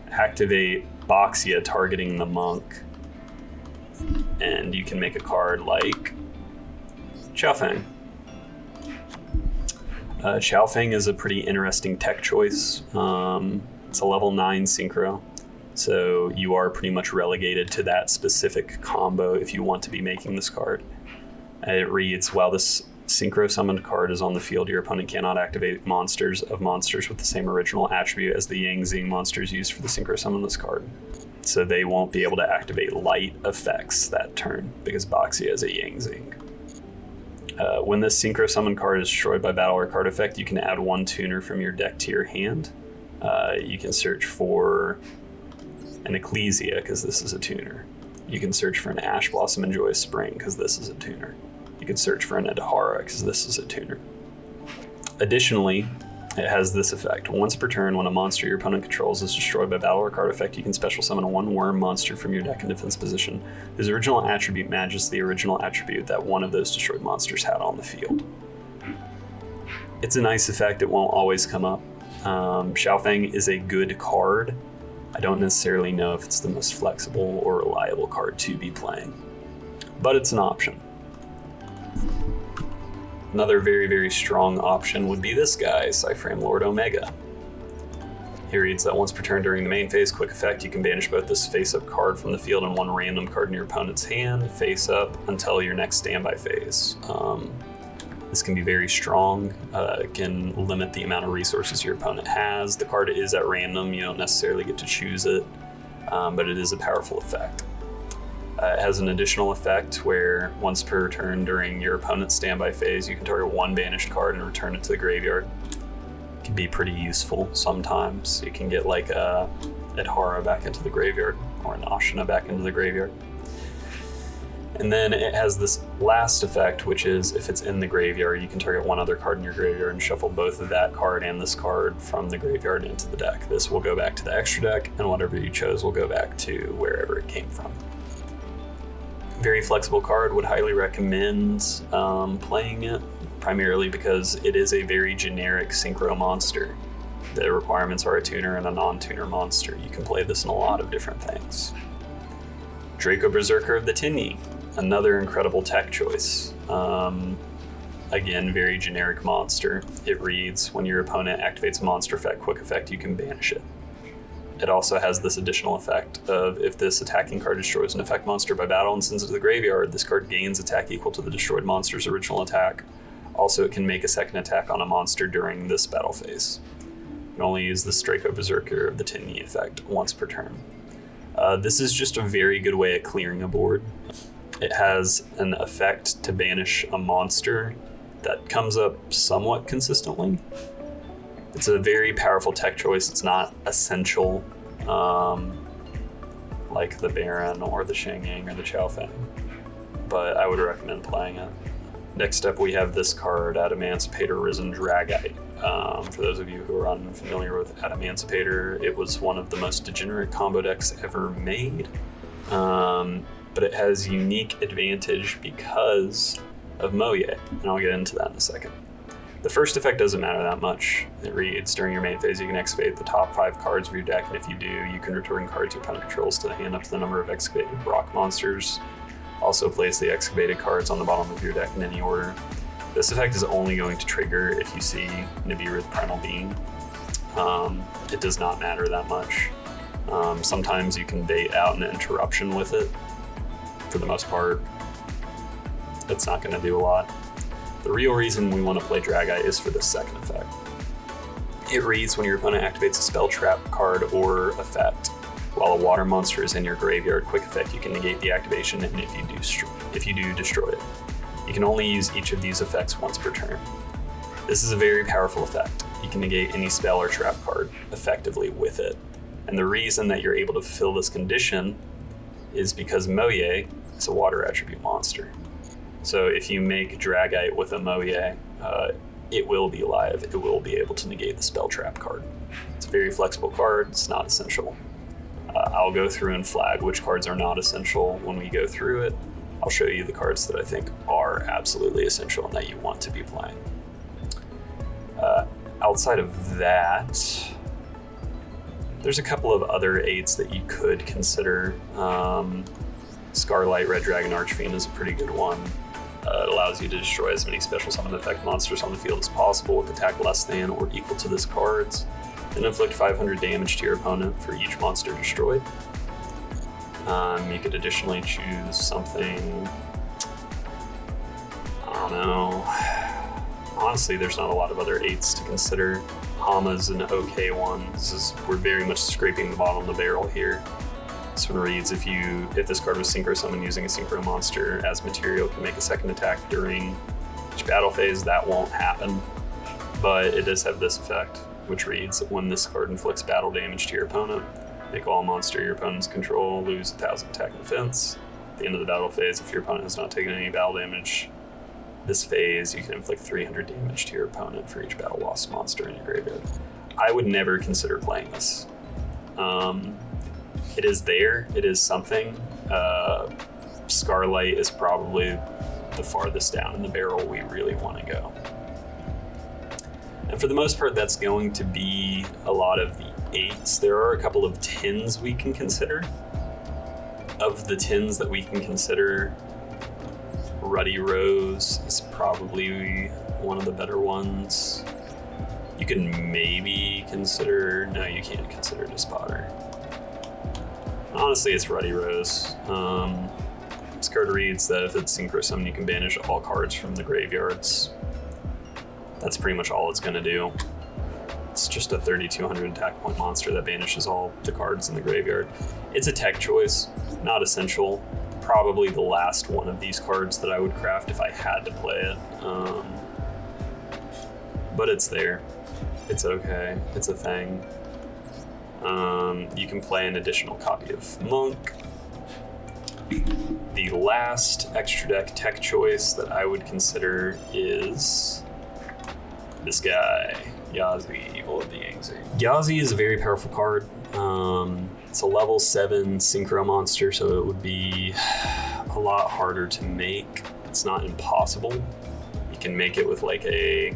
activate Baxia targeting the monk, and you can make a card like Xiaofeng. Xiaofeng is a pretty interesting tech choice. It's a level 9 synchro, so you are pretty much relegated to that specific combo if you want to be making this card. It reads, while this synchro summoned card is on the field, your opponent cannot activate monsters with the same original attribute as the Yang Zing monsters used for the synchro summon this card. So they won't be able to activate light effects that turn because Boxy has a Yang Zing. When this Synchro Summon card is destroyed by battle or card effect, you can add 1 tuner from your deck to your hand. You can search for an Ecclesia because this is a tuner. You can search for an Ash Blossom and Joyous Spring because this is a tuner. You can search for an Adhara because this is a tuner. Additionally, it has this effect. Once per turn, when a monster your opponent controls is destroyed by battle or card effect, you can special summon a 1 worm monster from your deck in defense position, whose original attribute matches the original attribute that one of those destroyed monsters had on the field. It's a nice effect. It won't always come up. Xiaofeng is a good card. I don't necessarily know if it's the most flexible or reliable card to be playing, but it's an option. Another very, very strong option would be this guy, Cyframe Lord Omega. He reads that once per turn during the main phase, quick effect, you can banish both this face-up card from the field and 1 random card in your opponent's hand, face-up, until your next standby phase. This can be very strong. It can limit the amount of resources your opponent has. The card is at random, you don't necessarily get to choose it, but it is a powerful effect. It has an additional effect where once per turn during your opponent's standby phase, you can target 1 banished card and return it to the graveyard. It can be pretty useful sometimes. You can get like a Adhara back into the graveyard or an Ashina back into the graveyard. And then it has this last effect, which is if it's in the graveyard, you can target 1 other card in your graveyard and shuffle both of that card and this card from the graveyard into the deck. This will go back to the extra deck, and whatever you chose will go back to wherever it came from. Very flexible card, would highly recommend playing it, primarily because it is a very generic synchro monster. The requirements are a tuner and a non-tuner monster. You can play this in a lot of different things. Draco Berserker of the Tenyi, another incredible tech choice. Again, very generic monster. It reads, when your opponent activates a monster effect, quick effect, you can banish it. It also has this additional effect of if this attacking card destroys an effect monster by battle and sends it to the graveyard, this card gains attack equal to the destroyed monster's original attack. Also, it can make a second attack on a monster during this battle phase. You can only use this Draco Berserker of the Tenyi effect once per turn. This is just a very good way of clearing a board. It has an effect to banish a monster that comes up somewhat consistently. It's a very powerful tech choice. It's not essential like the Baron or the Shengyang or the Xiaofeng, but I would recommend playing it. Next up, we have this card, Adamancipator Risen Dragite. For those of you who are unfamiliar with Adamancipator, it was one of the most degenerate combo decks ever made, but it has unique advantage because of Moye, and I'll get into that in a second. The first effect doesn't matter that much. It reads, during your main phase, you can excavate the top 5 cards of your deck, and if you do, you can return cards your opponent controls to the hand up to the number of excavated rock monsters. Also place the excavated cards on the bottom of your deck in any order. This effect is only going to trigger if you see Nibiru's Primal Being. It does not matter that much. Sometimes you can bait out an interruption with it. For the most part, it's not going to do a lot. The real reason we want to play Dragite is for the second effect. It reads, when your opponent activates a spell trap card or effect, while a water monster is in your graveyard, quick effect, you can negate the activation, and if you do, destroy it. You can only use each of these effects once per turn. This is a very powerful effect. You can negate any spell or trap card effectively with it. And the reason that you're able to fulfill this condition is because Moye is a water attribute monster. So if you make Dragite with a Moye, it will be alive. It will be able to negate the spell trap card. It's a very flexible card. It's not essential. I'll go through and flag which cards are not essential when we go through it. I'll show you the cards that I think are absolutely essential and that you want to be playing. Outside of that, there's a couple of other 8s that you could consider. Scarlight Red Dragon Archfiend is a pretty good one. It allows you to destroy as many special summon effect monsters on the field as possible with attack less than or equal to this card's, and inflict 500 damage to your opponent for each monster destroyed. You could additionally choose something, I don't know. Honestly, there's not a lot of other 8s to consider. Hama's an okay one. We're very much scraping the bottom of the barrel here. This one reads, if this card was synchro summoned using a synchro monster as material, can make a second attack during each battle phase. That won't happen, but it does have this effect, which reads, when this card inflicts battle damage to your opponent, make all monster your opponents control lose 1,000 attack and defense. At the end of the battle phase, if your opponent has not taken any battle damage this phase, you can inflict 300 damage to your opponent for each battle lost monster in your graveyard. I would never consider playing this. It is there, it is something. Scarlight is probably the farthest down in the barrel we really want to go. And for the most part, that's going to be a lot of the 8s. There are a couple of 10s we can consider. Of the 10s that we can consider, Ruddy Rose is probably one of the better ones. You can maybe consider, no, you can't consider Despotter. Honestly, it's Ruddy Rose. This card reads that if it's synchro summon, you can banish all cards from the graveyards. That's pretty much all it's going to do. It's just a 3,200 attack point monster that banishes all the cards in the graveyard. It's a tech choice, not essential. Probably the last one of these cards that I would craft if I had to play it. But it's there. It's okay. It's a thing. You can play an additional copy of Monk. The last extra deck tech choice that I would consider is this guy, Yazi, Evil of the Yangtze. Yazi is a very powerful card. It's a level 7 synchro monster, so it would be a lot harder to make. It's not impossible. You can make it with like a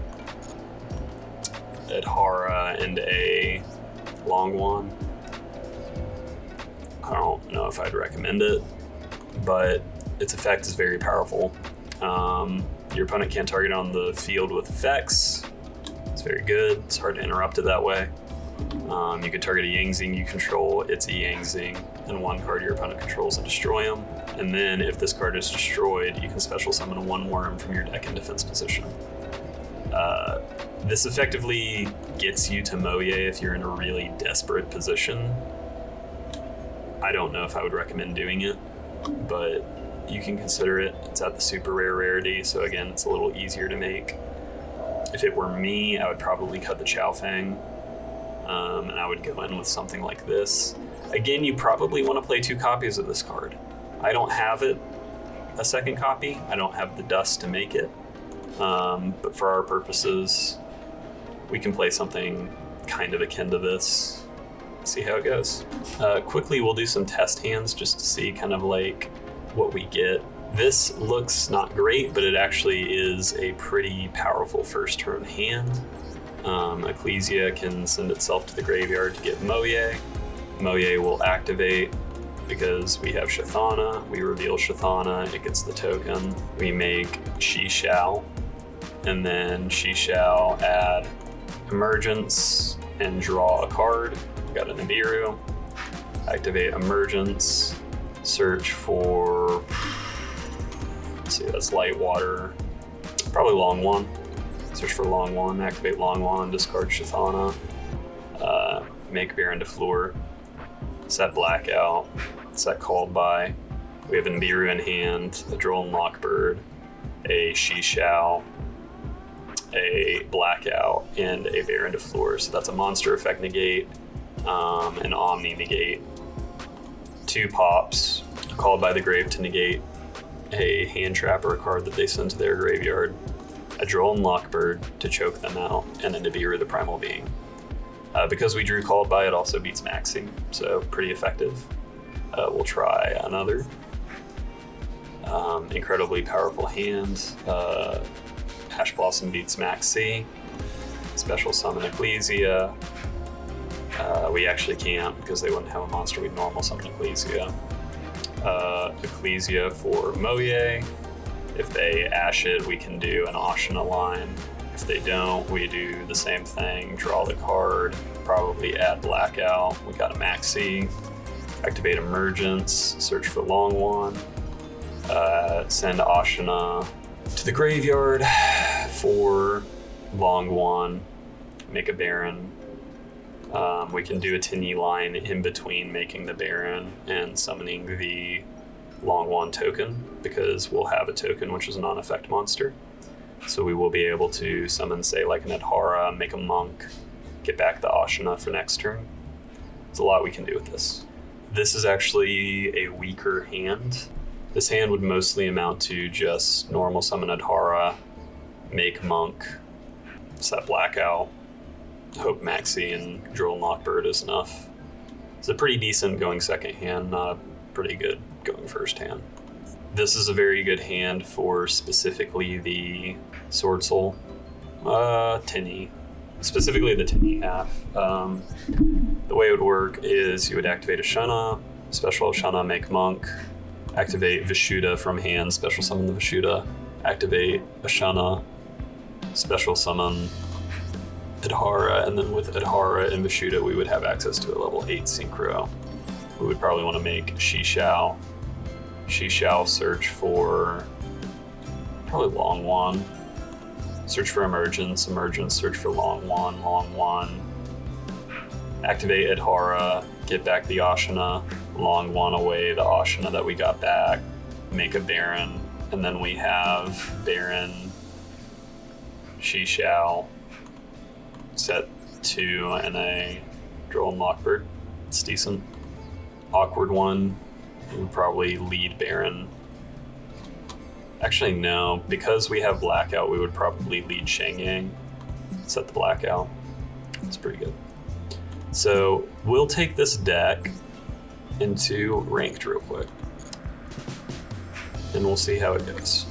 Adhara and a Longwan. I don't know if I'd recommend it, but its effect is very powerful. Your opponent can't target on the field with effects. It's very good. It's hard to interrupt it that way. You can target a Yangzing you control. It's a Yangzing, and one card your opponent controls and destroy them. And then if this card is destroyed, you can special summon one worm from your deck in defense position. This effectively gets you to Moye if you're in a really desperate position. I don't know if I would recommend doing it, but you can consider it. It's at the super rare rarity, so again, it's a little easier to make. If it were me, I would probably cut the Chow Fang, and I would go in with something like this. Again, you probably want to play 2 copies of this card. I don't have it, a second copy. I don't have the dust to make it, but for our purposes, we can play something kind of akin to this. See how it goes. Quickly, we'll do some test hands just to see kind of like what we get. This looks not great, but it actually is a pretty powerful first turn hand. Ecclesia can send itself to the graveyard to get Moye. Moye will activate because we have Shathana. We reveal Shathana, it gets the token. We make She Shall, and then She Shall add Emergence and draw a card. Got a Nibiru. Activate Emergence. Search for, let's see, that's Light Water. Probably Longwan. Search for Longwan. Activate Longwan. Discard Shathana. Make Baron to Floor. Set Blackout. Set Called By. We have a Nibiru in hand, a Droll and Lockbird, a She Shall, a Blackout, and a Baron to Floor. So that's a monster effect negate, an Omni negate, 2 pops, Called by the Grave to negate a hand trap or a card that they send to their graveyard, a Droll and Lockbird to choke them out, and a Nibiru the Primal Being. Because we drew Called by, it also beats Maxi, so pretty effective. We'll try another. Incredibly powerful hand. Ash Blossom beats Maxi. Special summon Ecclesia. We actually can't because they wouldn't have a monster. We'd normal summon Ecclesia. Ecclesia for Moye. If they ash it, we can do an Ashina line. If they don't, we do the same thing. Draw the card, probably add Blackout. We got a Maxi. Activate Emergence, search for Longwan. Send Ashina to the graveyard for Longwan. Make a Baron. We can do a Tenyi line in between making the Baron and summoning the Long Wand token, because we'll have a token which is a non-effect monster. So we will be able to summon, say, like an Adhara, make a Monk, get back the Ashana for next turn. There's a lot we can do with this. This is actually a weaker hand. This hand would mostly amount to just normal summon Adhara, make Monk, set Blackout, hope Maxi and Droll Lockbird is enough. It's a pretty decent going second hand, not a pretty good going first hand. This is a very good hand for specifically the Swordsoul Tenyi, specifically the Tenyi half. The way it would work is you would activate Ashana, special Ashana, make Monk, activate Vishuddha from hand, special summon the Vishuddha, activate Ashana, special summon Adhara, and then with Adhara and Vishuddha we would have access to a level 8 Synchro. We would probably want to make Shishao. Shishao search for probably Long Wand. Search for Emergence, Emergence search for Long Wand, Long Wand. Activate Adhara, get back the Ashana, Long Wand away the Ashana that we got back, make a Baron, and then we have Baron, Shishao, set 2 and a Droll and Lockbird. It's decent. Awkward one, we would probably lead Baron. Actually, no, because we have Blackout, we would probably lead Shengyang, set the Blackout. It's pretty good. So we'll take this deck into ranked real quick, and we'll see how it goes.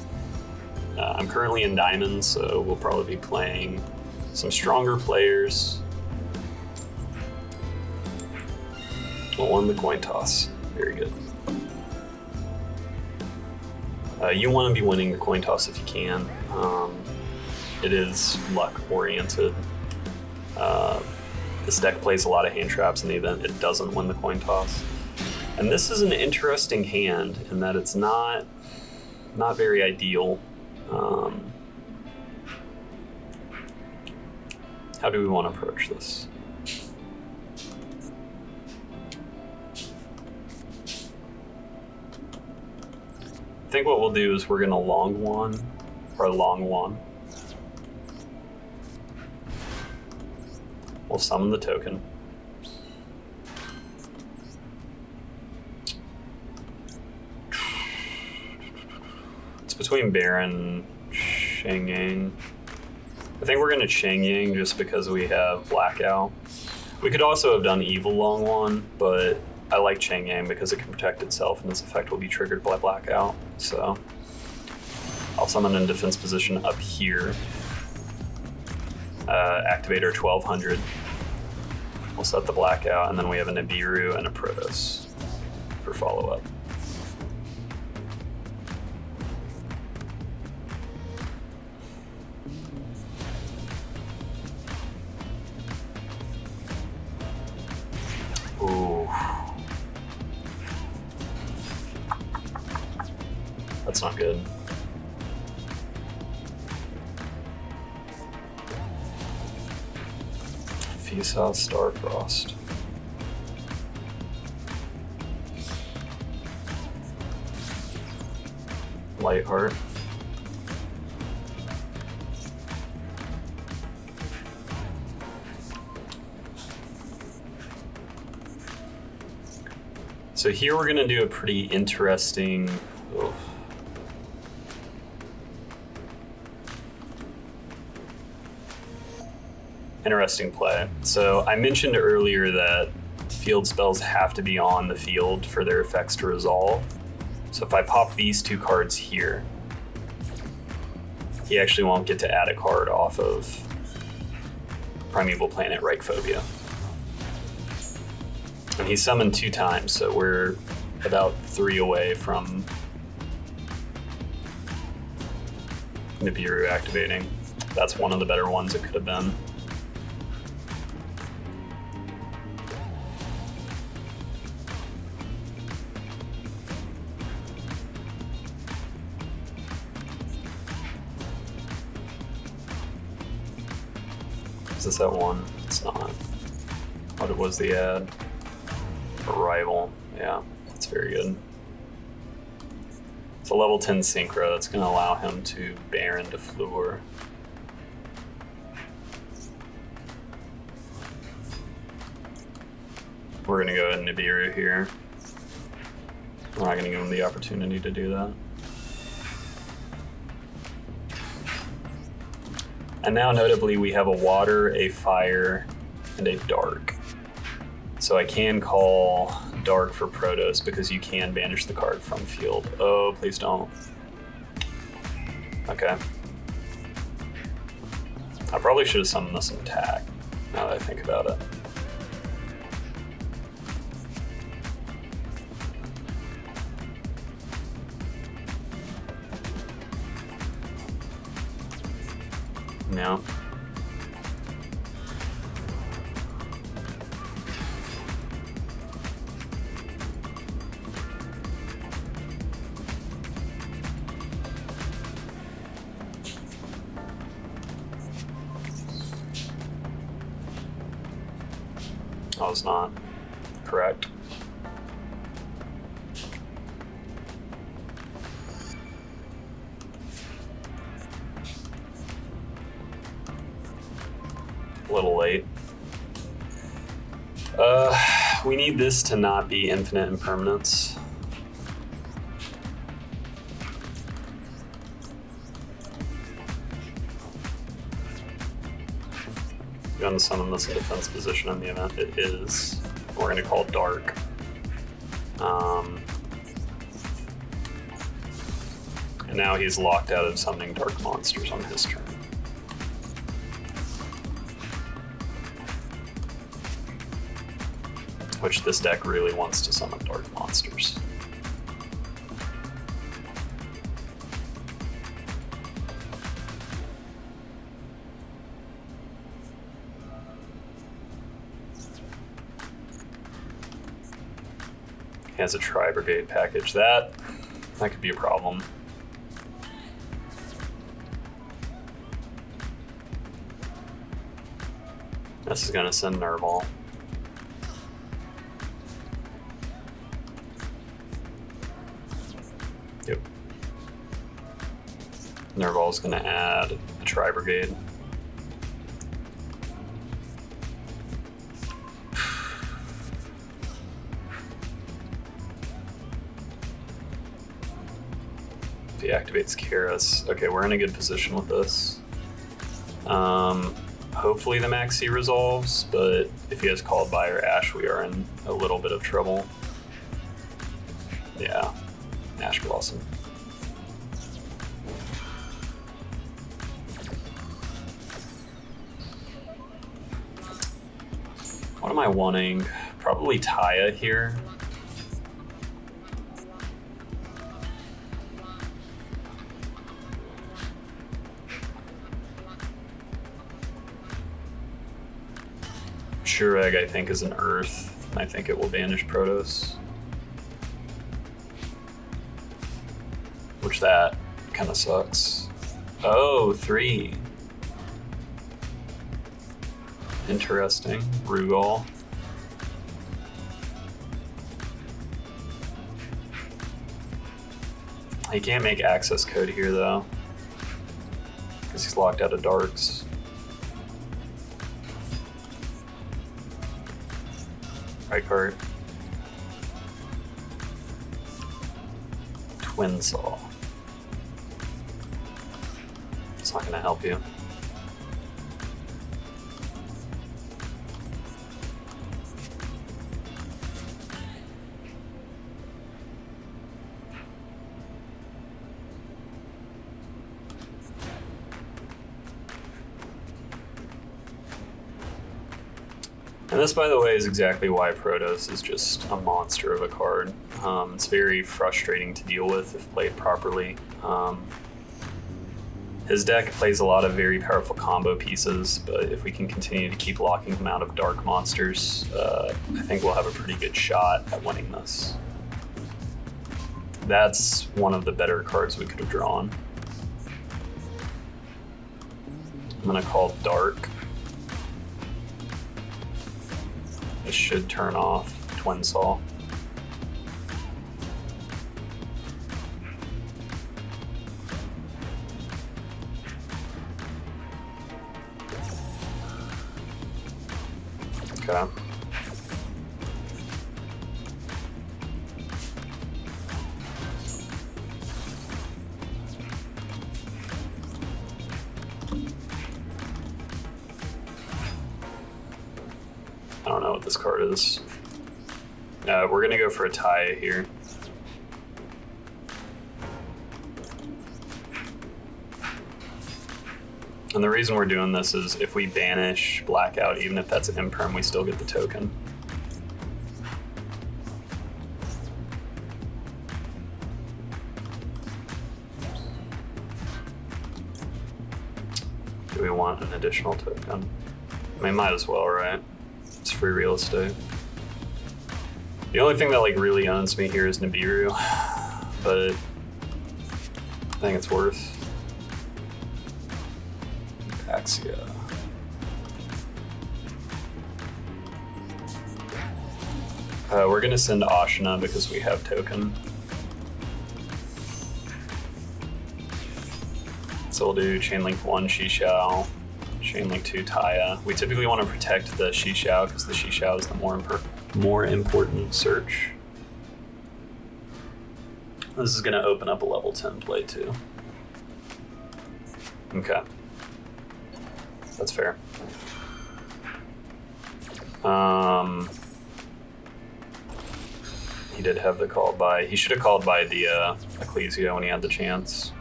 I'm currently in Diamonds, so we'll probably be playing some stronger players. We'll win the coin toss. Very good. You want to be winning the coin toss if you can. It is luck oriented. This deck plays a lot of hand traps in the event it doesn't win the coin toss. And this is an interesting hand in that it's not very ideal. How do we want to approach this? I think what we'll do is we're going to Long Wand. We'll summon the token. It's between Baron and Shengyang. I think we're going to Shengyang just because we have Blackout. We could also have done Evil Long Wand, but I like Shengyang because it can protect itself and this effect will be triggered by Blackout. So I'll summon in defense position up here. Activate our 1200. We'll set the Blackout, and then we have a Nibiru and a Protos for follow-up. Ooh. That's not good. South Starfrost. Lightheart. So here we're going to do a pretty interesting... Interesting play. So I mentioned earlier that field spells have to be on the field for their effects to resolve. So if I pop these two cards here, he actually won't get to add a card off of Primeval Planet Reichphobia. And he's summoned 2 times, so we're about 3 away from Nibiru activating. That's one of the better ones it could have been. Is this at 1? It's not. What was the ad? Arrival. Yeah, that's very good. It's a level 10 synchro that's going to allow him to Baron to Floor. We're going to go ahead and Nibiru here. We're not going to give him the opportunity to do that. And now notably we have a water, a fire, and a dark. So I can call dark for Protos because you can banish the card from field. Oh, please don't. Okay. I probably should have summoned this in attack, now that I think about it. No. That was not correct. A little late. We need this to not be infinite impermanence. We're going to summon this in defense position in the event it is. We're going to call dark. And now he's locked out of summoning dark monsters on his turn. Which this deck really wants to summon dark monsters. He has a Tri-Brigade package. That could be a problem. This is gonna send Nerval. Yep. Nerval's gonna add a Tri-Brigade. If he activates Karis. Okay, we're in a good position with this. Hopefully the Maxi resolves, but if he has Called By or Ash, we are in a little bit of trouble. Yeah, Ash Blossom. What am I wanting? Probably Taya here. Shureg, I think, is an Earth. I think it will banish Protos. Which that kind of sucks. Oh, 3. Interesting. Rugal. He can't make access code here though, because he's locked out of darks. Right card. Twin Saw. It's not going to help you. And this, by the way, is exactly why Protos is just a monster of a card. It's very frustrating to deal with if played properly. His deck plays a lot of very powerful combo pieces, but if we can continue to keep locking him out of dark monsters, I think we'll have a pretty good shot at winning this. That's one of the better cards we could have drawn. I'm gonna call Dark. This should turn off Twin Saw. Okay. I don't know what this card is. We're gonna go for a tie here. And the reason we're doing this is if we banish Blackout, even if that's an imperm, we still get the token. Do we want an additional token? I mean, might as well, right? It's free real estate. The only thing that like really owns me here is Nibiru, but I think it's worth. Axia. We're gonna send Ashina because we have token. So we'll do Chainlink 1 Shishao, Chainlink 2 Taya. We typically want to protect the Shishao because the Shishao is the more important search. This is gonna open up a level 10 play too. Okay. That's fair. He did have the call by. He should have called by the Ecclesia when he had the chance.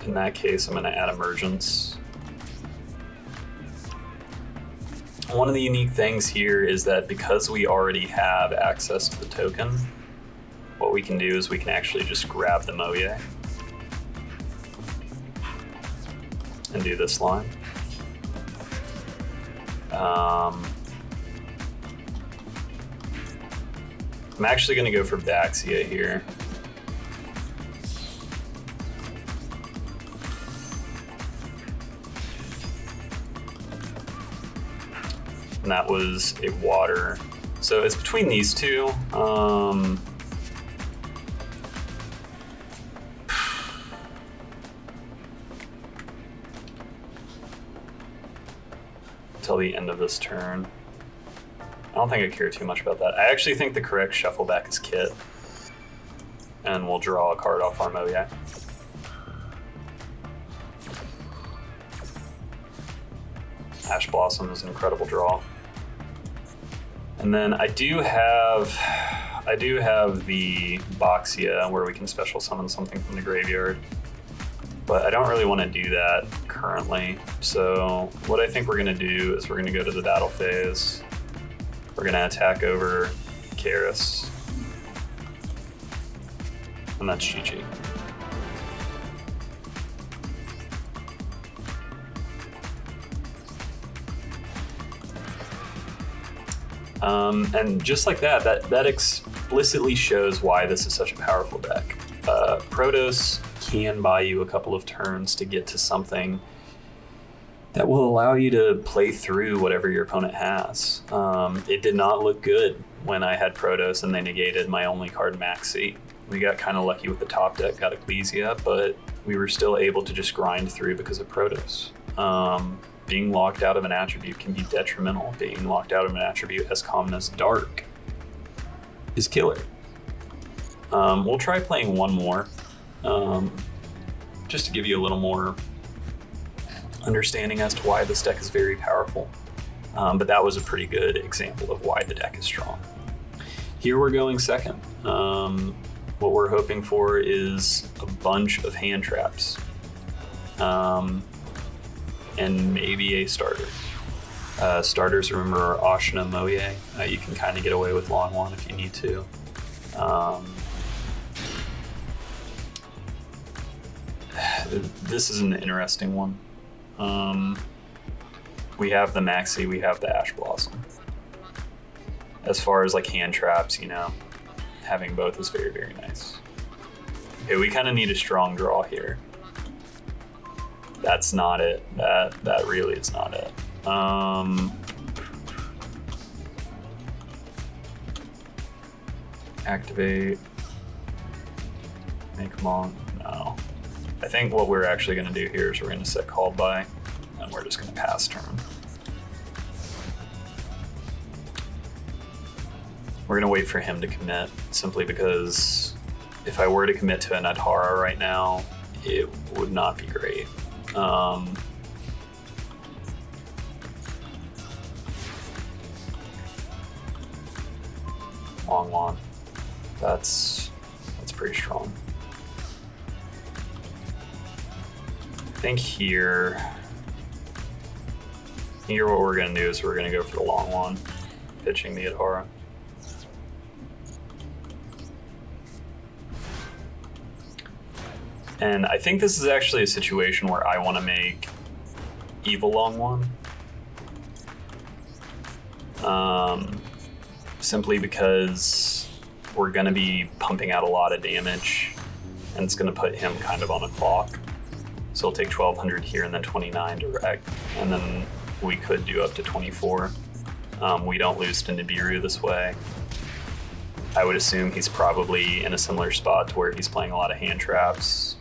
In that case, I'm going to add Emergence. One of the unique things here is that because we already have access to the token, what we can do is we can actually just grab the Moye and do this line. I'm actually going to go for Baxia here. And that was a water. So it's between these two. Until the end of this turn. I don't think I care too much about that. I actually think the correct shuffle back is Kit. And we'll draw a card off our Moye. Ash Blossom is an incredible draw. And then I do have the Boxia where we can special summon something from the graveyard. But I don't really want to do that currently. So what I think we're going to do is we're going to go to the battle phase. We're going to attack over Karis. And that's GG. And just like that explicitly shows why this is such a powerful deck. PROTOS can buy you a couple of turns to get to something that will allow you to play through whatever your opponent has. It did not look good when I had PROTOS and they negated my only card, Maxi. We got kind of lucky with the top deck, got Ecclesia, but we were still able to just grind through because of PROTOS. Being locked out of an attribute can be detrimental. Being locked out of an attribute as common as Dark is killer. We'll try playing one more, just to give you a little more understanding as to why this deck is very powerful. But that was a pretty good example of why the deck is strong. Here we're going second. What we're hoping for is a bunch of hand traps. And maybe a starter. Starters, remember, are Ashina, Moye. You can kind of get away with long one if you need to. This is an interesting one. We have the Maxi, we have the Ash Blossom. As far as like hand traps, you know, having both is very, very nice. Okay, we kind of need a strong draw here. That's not it. That really is not it. Activate. Make them all. No. I think what we're actually going to do here is we're going to set called by, and we're just going to pass turn. We're going to wait for him to commit, simply because if I were to commit to an Adhara right now, it would not be great. Long one. That's pretty strong. I think here what we're gonna do is we're gonna go for the long one, pitching the Adhara. And I think this is actually a situation where I want to make evil long one. Simply because we're going to be pumping out a lot of damage, and it's going to put him kind of on a clock. So he'll take 1200 here and then 29 direct, and then we could do up to 24. We don't lose to Nibiru this way. I would assume he's probably in a similar spot to where he's playing a lot of hand traps.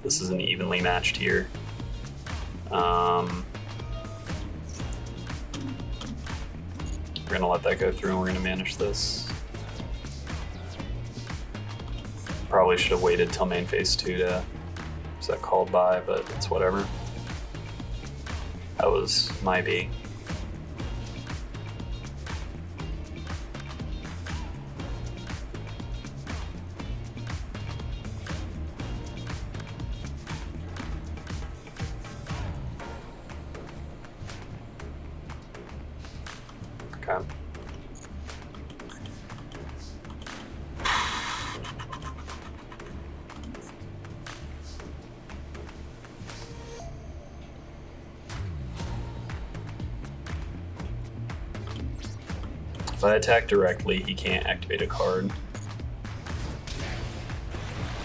This is an evenly matched here. We're gonna let that go through and we're gonna manage this. Probably should have waited till main phase 2 to set called by, but it's whatever. That was my B. Okay. If I attack directly, he can't activate a card.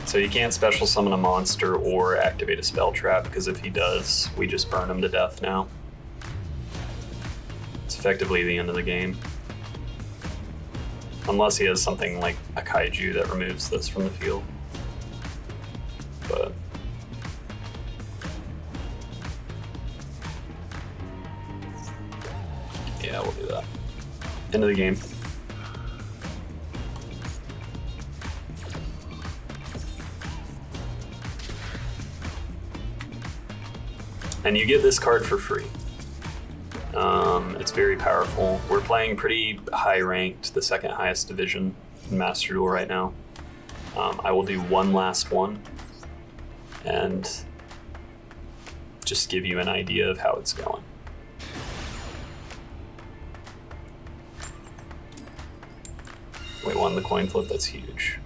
So he can't special summon a monster or activate a spell trap, because if he does, we just burn him to death now. It's effectively the end of the game. Unless he has something like a kaiju that removes this from the field. But yeah, we'll do that. End of the game. And you get this card for free. It's very powerful. We're playing pretty high ranked, the second highest division in Master Duel right now. I will do one last one and just give you an idea of how it's going. We won the coin flip, that's huge.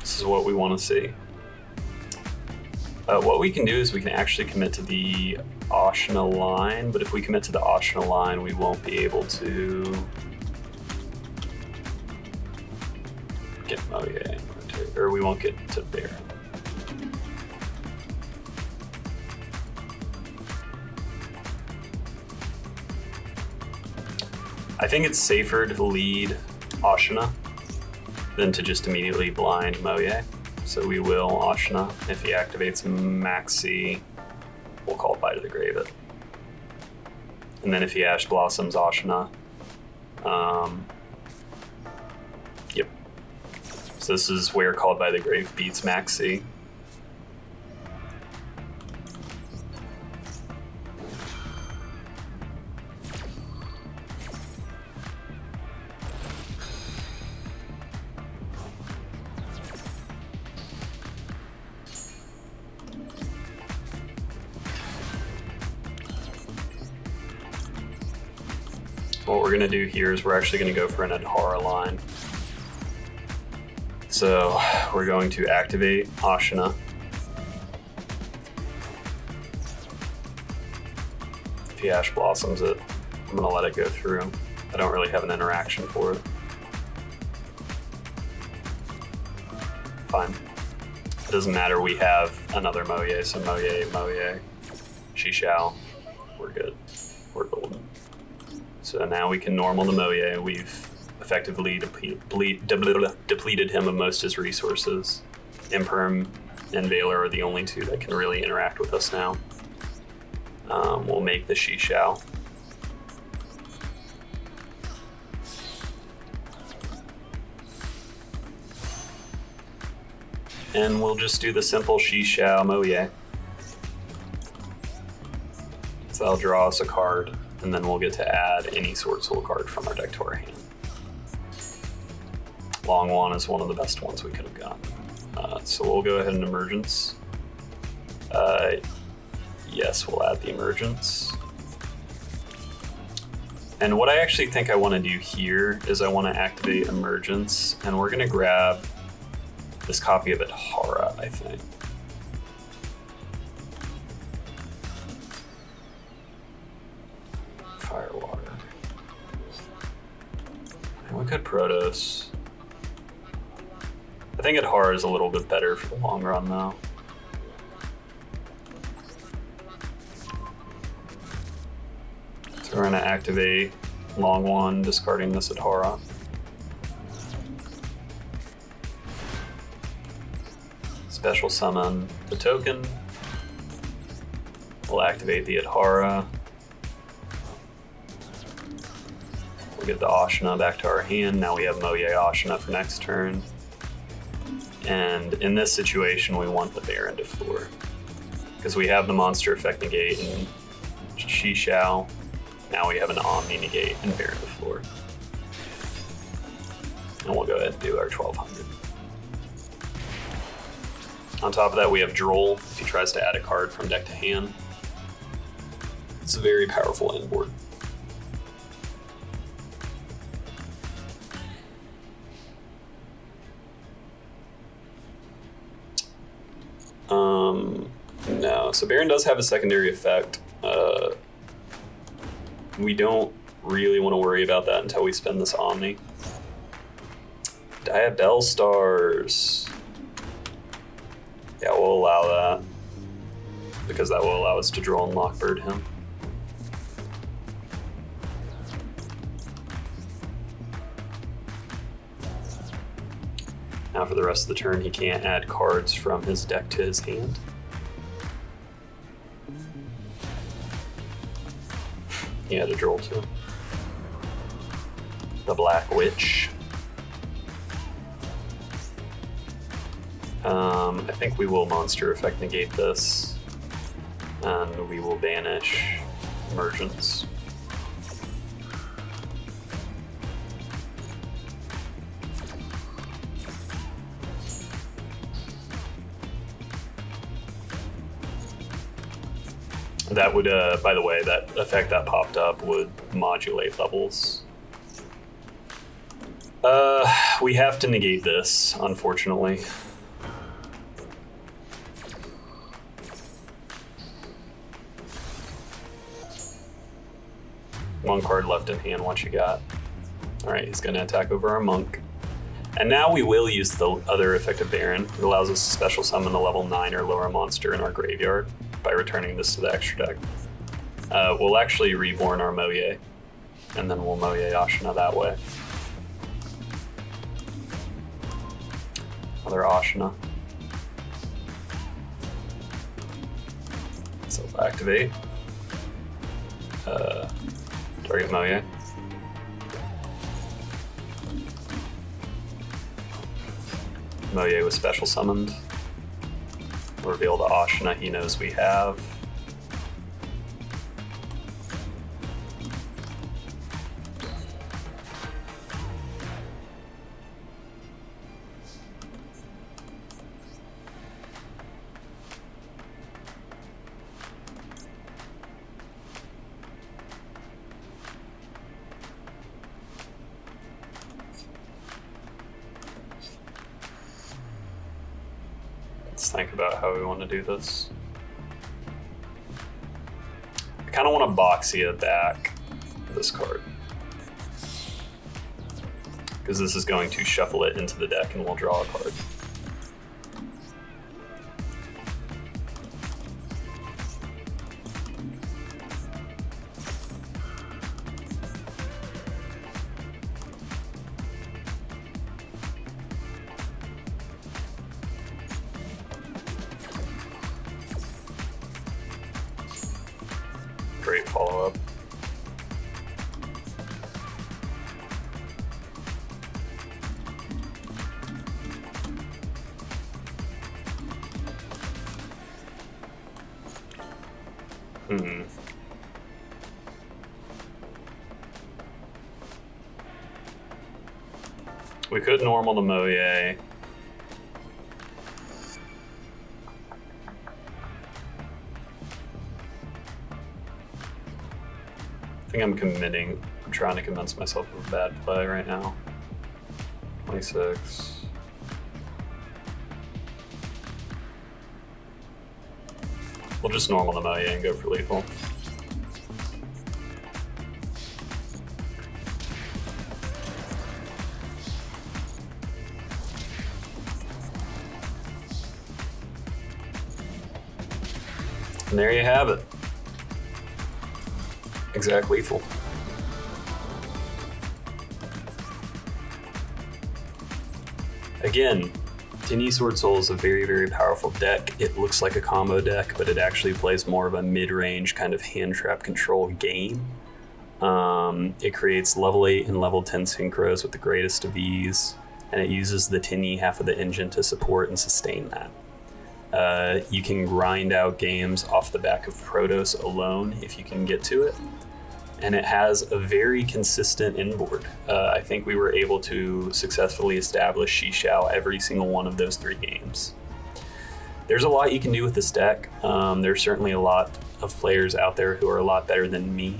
This is what we want to see. What we can do is we can actually commit to the Ashna line, but if we commit to the Ashna line, we won't be able to get Moye, or we won't get to Baron. I think it's safer to lead Ashna than to just immediately blind Moye. So we will Ashna. If he activates Maxi, we'll call Bite of the Grave it. And then if he Ash Blossoms Ashna, yep. So this is where Called by the Grave beats Maxi. What we're gonna do here is we're actually gonna go for an Adhara line. So we're going to activate Ashna. If he Ash Blossoms it, I'm gonna let it go through. I don't really have an interaction for it. Fine. It doesn't matter, we have another Moye, so Moye, she shall. We're good. We're golden. So now we can normal the Moye. We've effectively depleted him of most of his resources. Imperm and Valor are the only two that can really interact with us now. We'll make the she shall. And we'll just do the simple she shall Moye. So that'll draw us a card, and then we'll get to add any Swordsoul card from our deck to our hand. Long Wan is one of the best ones we could have gotten. So we'll go ahead and emergence. Yes, we'll add the emergence. And what I actually think I want to do here is I want to activate emergence, and we're going to grab this copy of Adhara, I think. Firewater. And we could PROTOS. I think Adhara is a little bit better for the long run, though. So we're going to activate Long One, discarding this Adhara. Special summon the token. We'll activate the Adhara. We'll get the Ashna back to our hand. Now we have Moye Ashna for next turn. And in this situation, we want the Baron to floor. Because we have the monster effect negate and she shall. Now we have an Omni negate and Baron to floor. And we'll go ahead and do our 1200. On top of that, we have Droll, if he tries to add a card from deck to hand. It's a very powerful end board. No, so Baron does have a secondary effect. We don't really want to worry about that until we spend this Omni. Diabell Stars. Yeah, we'll allow that, because that will allow us to draw and Lockbird him. Now for the rest of the turn, he can't add cards from his deck to his hand. He had a Droll too. The Black Witch. I think we will monster effect negate this, and we will banish emergence. That would, by the way, that effect that popped up would modulate levels. We have to negate this, unfortunately. One card left in hand, what you got? All right, he's gonna attack over our monk. And now we will use the other effective Baron. It allows us to special summon a level 9 or lower monster in our graveyard by returning this to the extra deck. We'll actually reborn our Moye, and then we'll Moye Ashna that way. Another Ashna. So we'll activate. Target Moye. Moye was special summoned. Reveal the Ashna he knows we have. Let's think about how we want to do this. I kind of want to Boxia back this card, because this is going to shuffle it into the deck and we'll draw a card. Great follow-up. We could normal the Moye. I think I'm committing. I'm trying to convince myself of a bad play right now. 26. We'll just normal the Moye and go for lethal. And there you have it. Exact lethal. Again, Tenyi Swordsoul is a very, very powerful deck. It looks like a combo deck, but it actually plays more of a mid-range kind of hand trap control game. It creates level 8 and level 10 synchros with the greatest of ease, and it uses the Tenyi half of the engine to support and sustain that. You can grind out games off the back of PROTOS alone if you can get to it. And it has a very consistent inboard. I think we were able to successfully establish Shishao every single one of those 3 games. There's a lot you can do with this deck. There's certainly a lot of players out there who are a lot better than me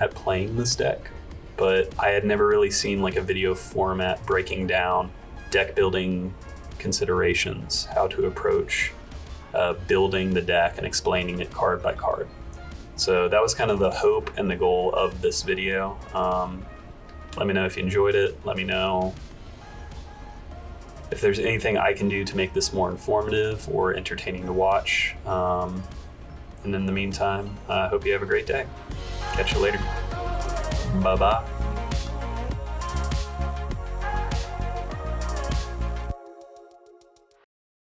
at playing this deck, but I had never really seen like a video format breaking down deck building considerations, how to approach building the deck and explaining it card by card. So that was kind of the hope and the goal of this video. Let me know if you enjoyed it. Let me know if there's anything I can do to make this more informative or entertaining to watch. And in the meantime, I hope you have a great day. Catch you later. Bye-bye.